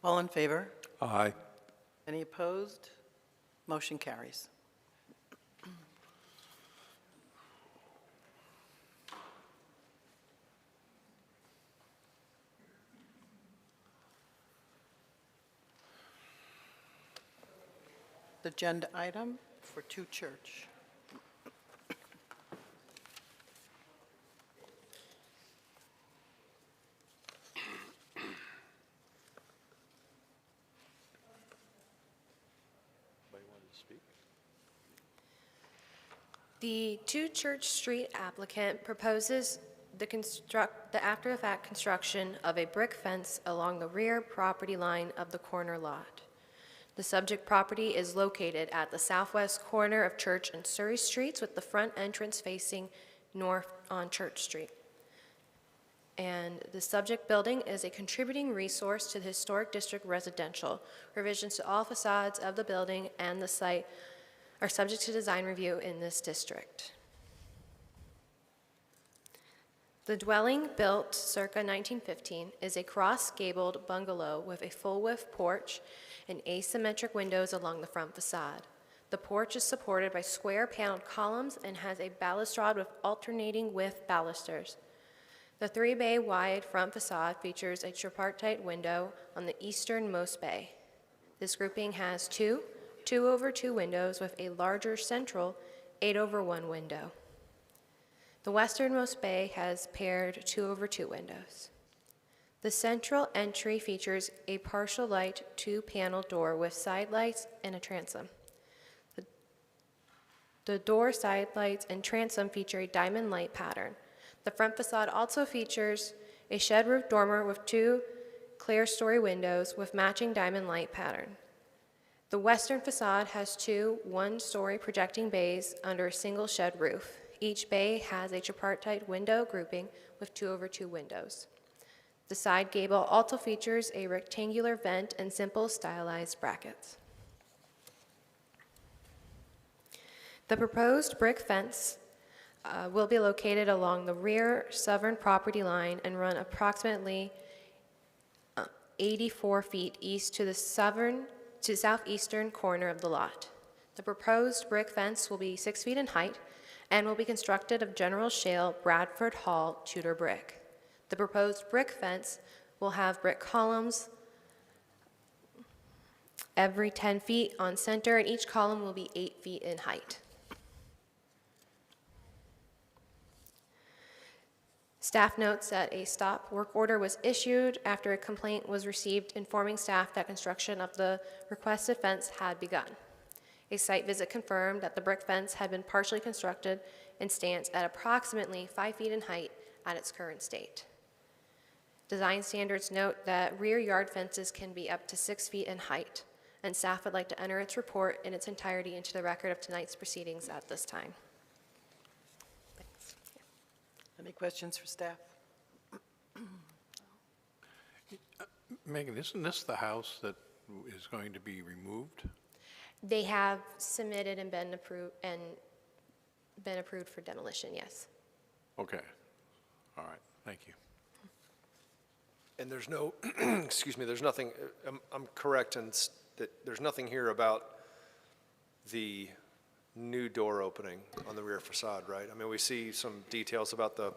All in favor? Aye. Any opposed? Motion carries. The agenda item for 2 Church. The 2 Church Street applicant proposes the after-the-fact construction of a brick fence along the rear property line of the corner lot. The subject property is located at the southwest corner of Church and Surrey Streets with the front entrance facing north on Church Street. And the subject building is a contributing resource to the Historic District residential. Revisions to all facades of the building and the site are subject to design review in this district. The dwelling, built circa 1915, is a cross-gabled bungalow with a full-width porch and asymmetric windows along the front facade. The porch is supported by square paneled columns and has a balustrade with alternating width balusters. The 3-bay wide front facade features a tripartite window on the easternmost bay. This grouping has 2 2/2 windows with a larger central 8/1 window. The westernmost bay has paired 2/2 windows. The central entry features a partial light 2-panel door with side lights and a transom. The door, side lights, and transom feature a diamond light pattern. The front facade also features a shed roof dormer with 2 clear story windows with matching diamond light pattern. The western facade has two one-story projecting bays under a single shed roof. Each bay has a tripartite window grouping with 2/2 windows. The side gable also features a rectangular vent and simple stylized brackets. The proposed brick fence will be located along the rear southern property line and run approximately 84 feet east to the southeastern corner of the lot. The proposed brick fence will be 6 feet in height and will be constructed of General Shale Bradford Hall Tudor brick. The proposed brick fence will have brick columns every 10 feet on center, and each column will be 8 feet in height. Staff notes that a stop work order was issued after a complaint was received informing staff that construction of the requested fence had begun. A site visit confirmed that the brick fence had been partially constructed and stands at approximately 5 feet in height at its current state. Design standards note that rear yard fences can be up to 6 feet in height, and staff would like to enter its report in its entirety into the record of tonight's proceedings at this time. Any questions for staff? Megan, isn't this the house that is going to be removed? They have submitted and been approved for demolition, yes. Okay. All right, thank you. And there's no, excuse me, there's nothing, I'm correct in that there's nothing here about the new door opening on the rear facade, right? I mean, we see some details about the,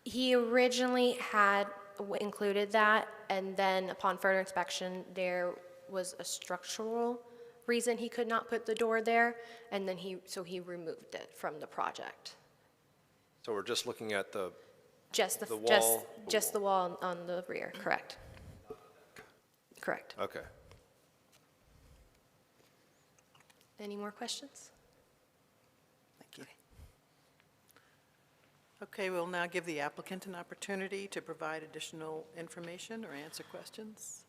He originally had included that, and then upon further inspection, there was a structural reason he could not put the door there, and then he removed it from the project. so we're just looking at the Just the wall? just the wall on the rear, correct. Correct. Okay. Any more questions? Thank you. Okay, we'll now give the applicant an opportunity to provide additional information or answer questions.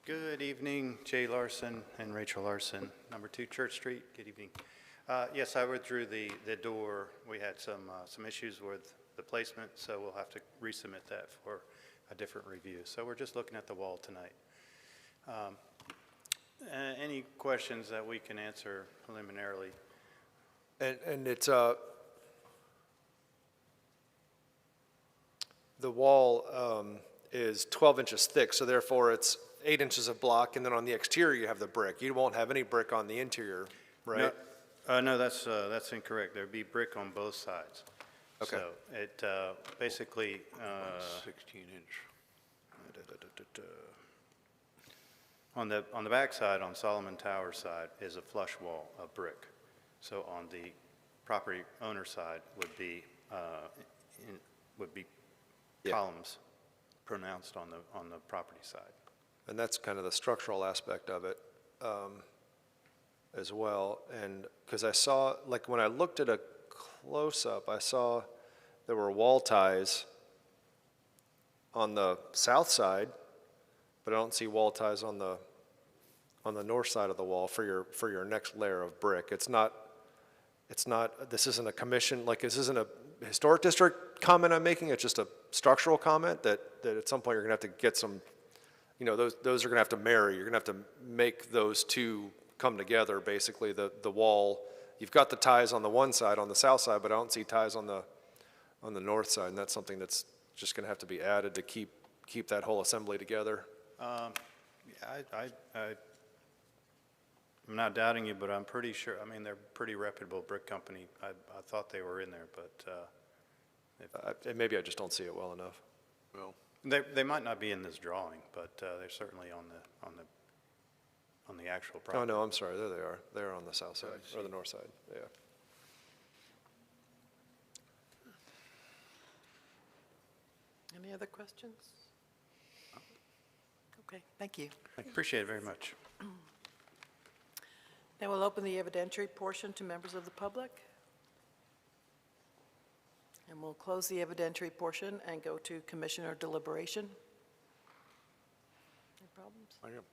Good evening, Jay Larson and Rachel Larson, number 2 Church Street. Good evening. Yes, I withdrew the door. We had some issues with the placement, so we'll have to resubmit that for a different review. So we're just looking at the wall tonight. Any questions that we can answer preliminarily? And it's, the wall is 12 inches thick, so therefore it's 8 inches of block, and then on the exterior you have the brick. You won't have any brick on the interior, right? No, that's incorrect. There'd be brick on both sides. Okay. So it basically. 16-inch. On the back side, on Solomon Tower side, is a flush wall of brick. So on the property owner side would be columns pronounced on the property side. And that's kind of the structural aspect of it as well. And because I saw, like when I looked at a close-up, I saw there were wall ties on the south side, but I don't see wall ties on the north side of the wall for your next layer of brick. It's not, this isn't a commission, like this isn't a historic district comment I'm making, it's just a structural comment that at some point you're gonna have to get some, you know, those are gonna have to marry. You're gonna have to make those two come together, basically. The wall, you've got the ties on the one side, on the south side, but I don't see ties on the north side, and that's something that's just gonna have to be added to keep that whole assembly together. Yeah, I'm not doubting you, but I'm pretty sure, I mean, they're a pretty reputable brick company. I thought they were in there, but. Maybe I just don't see it well enough. Well, they might not be in this drawing, but they're certainly on the actual property. Oh, no, I'm sorry, there they are. They're on the south side, or the north side, yeah. Any other questions? Okay, thank you. I appreciate it very much. Now we'll open the evidentiary portion to members of the public. And we'll close the evidentiary portion and go to commissioner deliberation. problems? I am.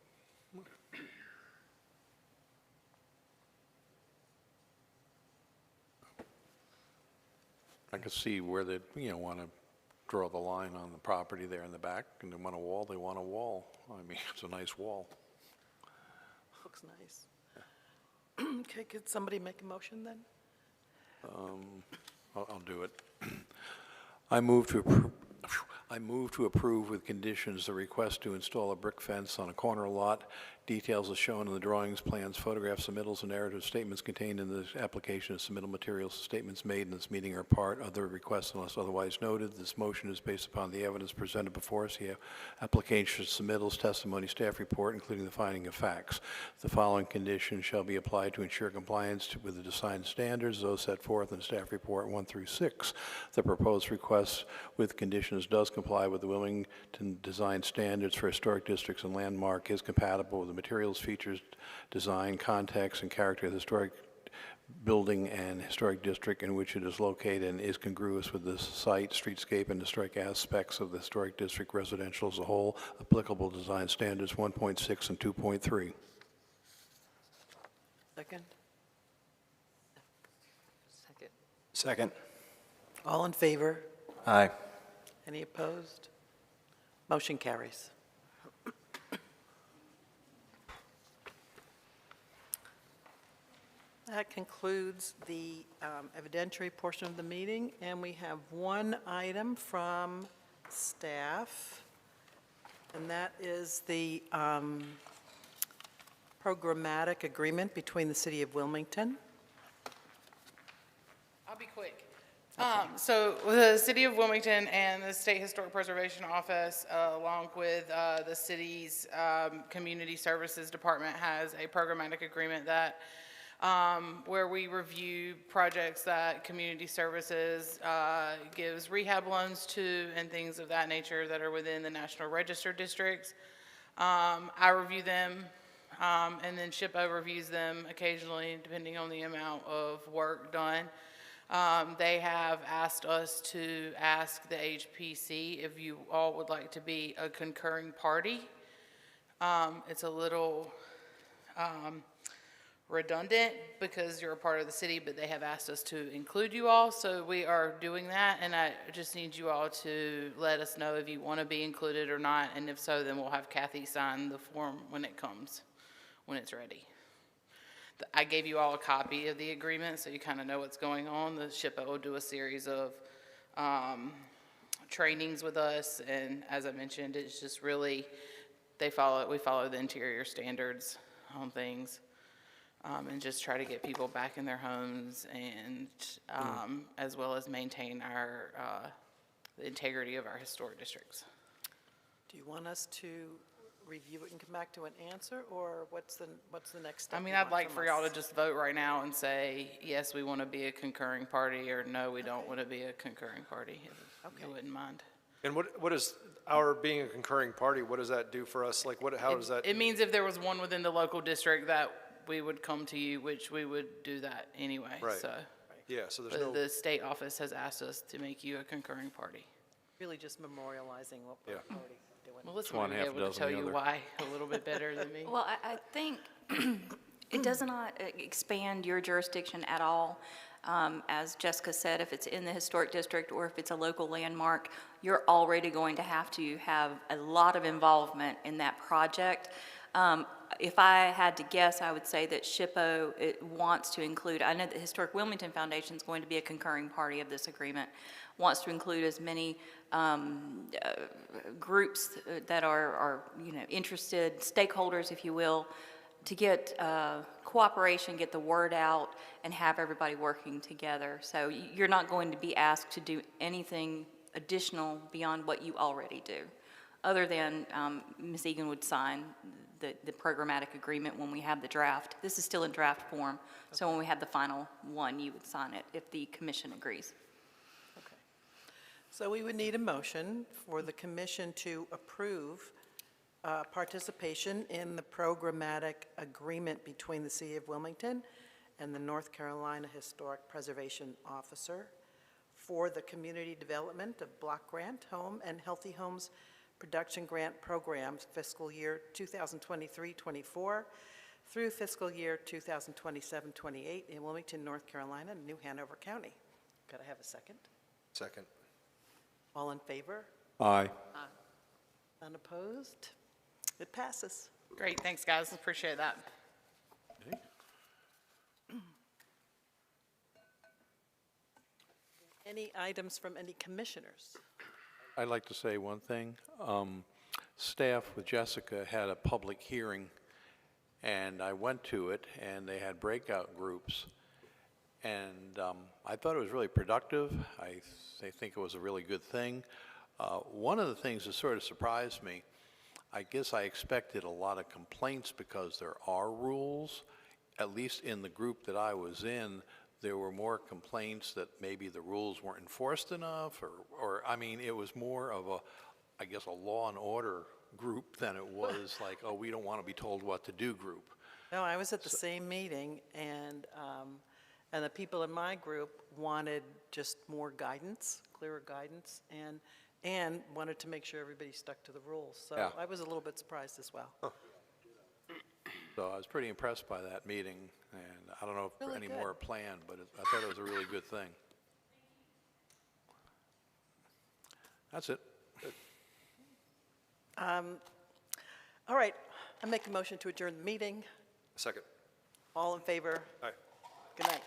I can see where they, want to draw the line on the property there in the back, and they want a wall, they want a wall. I mean, it's a nice wall. Looks nice. Okay, could somebody make a motion then? I'll do it. I move to approve with conditions the request to install a brick fence on a corner lot. Details as shown in the drawings, plans, photographs, submittals, and narrative statements contained in the application of submittal materials. Statements made in this meeting are part of the request unless otherwise noted. This motion is based upon the evidence presented before us here. Application submittals, testimony, staff report, including the finding of facts. The following conditions shall be applied to ensure compliance with the design standards, those set forth in staff report 1 through 6. The proposed request with conditions does comply with the Wilmington design standards for historic districts and landmark, is compatible with the materials, features, design, context, and character of the historic building and historic district in which it is located, and is congruous with the site, streetscape, and historic aspects of the historic district residential as a whole, applicable design standards 1.6 and 2.3. Second? Second. All in favor? Aye. Any opposed? Motion carries. That concludes the evidentiary portion of the meeting, and we have one item from staff, and that is the programmatic agreement between the City of Wilmington. I'll be quick. So the City of Wilmington and the State Historic Preservation Office, along with the city's Community Services Department, has a programmatic agreement that where we review projects that Community Services gives rehab loans to and things of that nature that are within the National Register districts. I review them, and then SHPO reviews them occasionally, depending on the amount of work done. They have asked us to ask the HPC if you all would like to be a concurring party. It's a little redundant because you're a part of the city, but they have asked us to include you all, so we are doing that, and I just need you all to let us know if you want to be included or not, and if so, then we'll have Kathy sign the form when it comes, when it's ready. I gave you all a copy of the agreement, so you kind of know what's going on. The SHPO will do a series of trainings with us, and as I mentioned, it's just really, we follow the interior standards on things. And just try to get people back in their homes, and as well as maintain our the integrity of our historic districts. Do you want us to review it and come back to an answer, or what's the next step? I mean, you I'd want like from for y'all us? to just vote right now and say, yes, we want to be a concurring party, or no, we don't want to be a concurring party, if you wouldn't mind. And what is our being a concurring party, what does that do for us? Like, how does that? It means if there was one within the local district that we would come to you, which we would do that anyway, Right. so. Yeah, so there's But no, the state office has asked us to make you a concurring party. Really just memorializing what we're already doing. Melissa One would be half able to dozen tell the you other. why a little bit better than me. Well, I think it does not expand your jurisdiction at all. As Jessica said, if it's in the historic district or if it's a local landmark, you're already going to have a lot of involvement in that project. If I had to guess, I would say that SHPO wants to include, I know that Historic Wilmington Foundation is going to be a concurring party of this agreement, wants to include as many groups that are interested, stakeholders, if you will, to get cooperation, get the word out, and have everybody working together. So you're not going to be asked to do anything additional beyond what you already do, other than Ms. Egan would sign the programmatic agreement when we have the draft. This is still in draft form, so when we have the final one, you would sign it if the commission agrees. Okay. So we would need a motion for the commission to approve participation in the programmatic agreement between the City of Wilmington and the North Carolina Historic Preservation Officer for the community development of block grant home and healthy homes Production Grant Programs fiscal year 2023-24 through fiscal year 2027-28 in Wilmington, North Carolina, and New Hanover County. Could I have a second? Second. All in favor? Aye. None opposed? It passes. Great, thanks, guys, appreciate that. Any items from any commissioners? I'd like to say one thing. Staff with Jessica had a public hearing, and I went to it, and they had breakout groups. And I thought it was really productive. I think it was a really good thing. One of the things that sort of surprised me, I guess I expected a lot of complaints because there are rules. At least in the group that I was in, there were more complaints that maybe the rules weren't enforced enough, or I mean, it was more of a, I guess, a law and order group than it was like, oh, we don't want to be told what to do group. No, I was at the same meeting, and the people in my group wanted just more guidance, clearer guidance, and wanted to make sure everybody stuck to the rules. So Yeah. I was a little bit surprised as well. So I was pretty impressed by that meeting, and I don't know if Really any good. more are planned, but I thought it was a really good thing. That's it. All right, I make a motion to adjourn the meeting. Second. All in favor? Aye. Good night.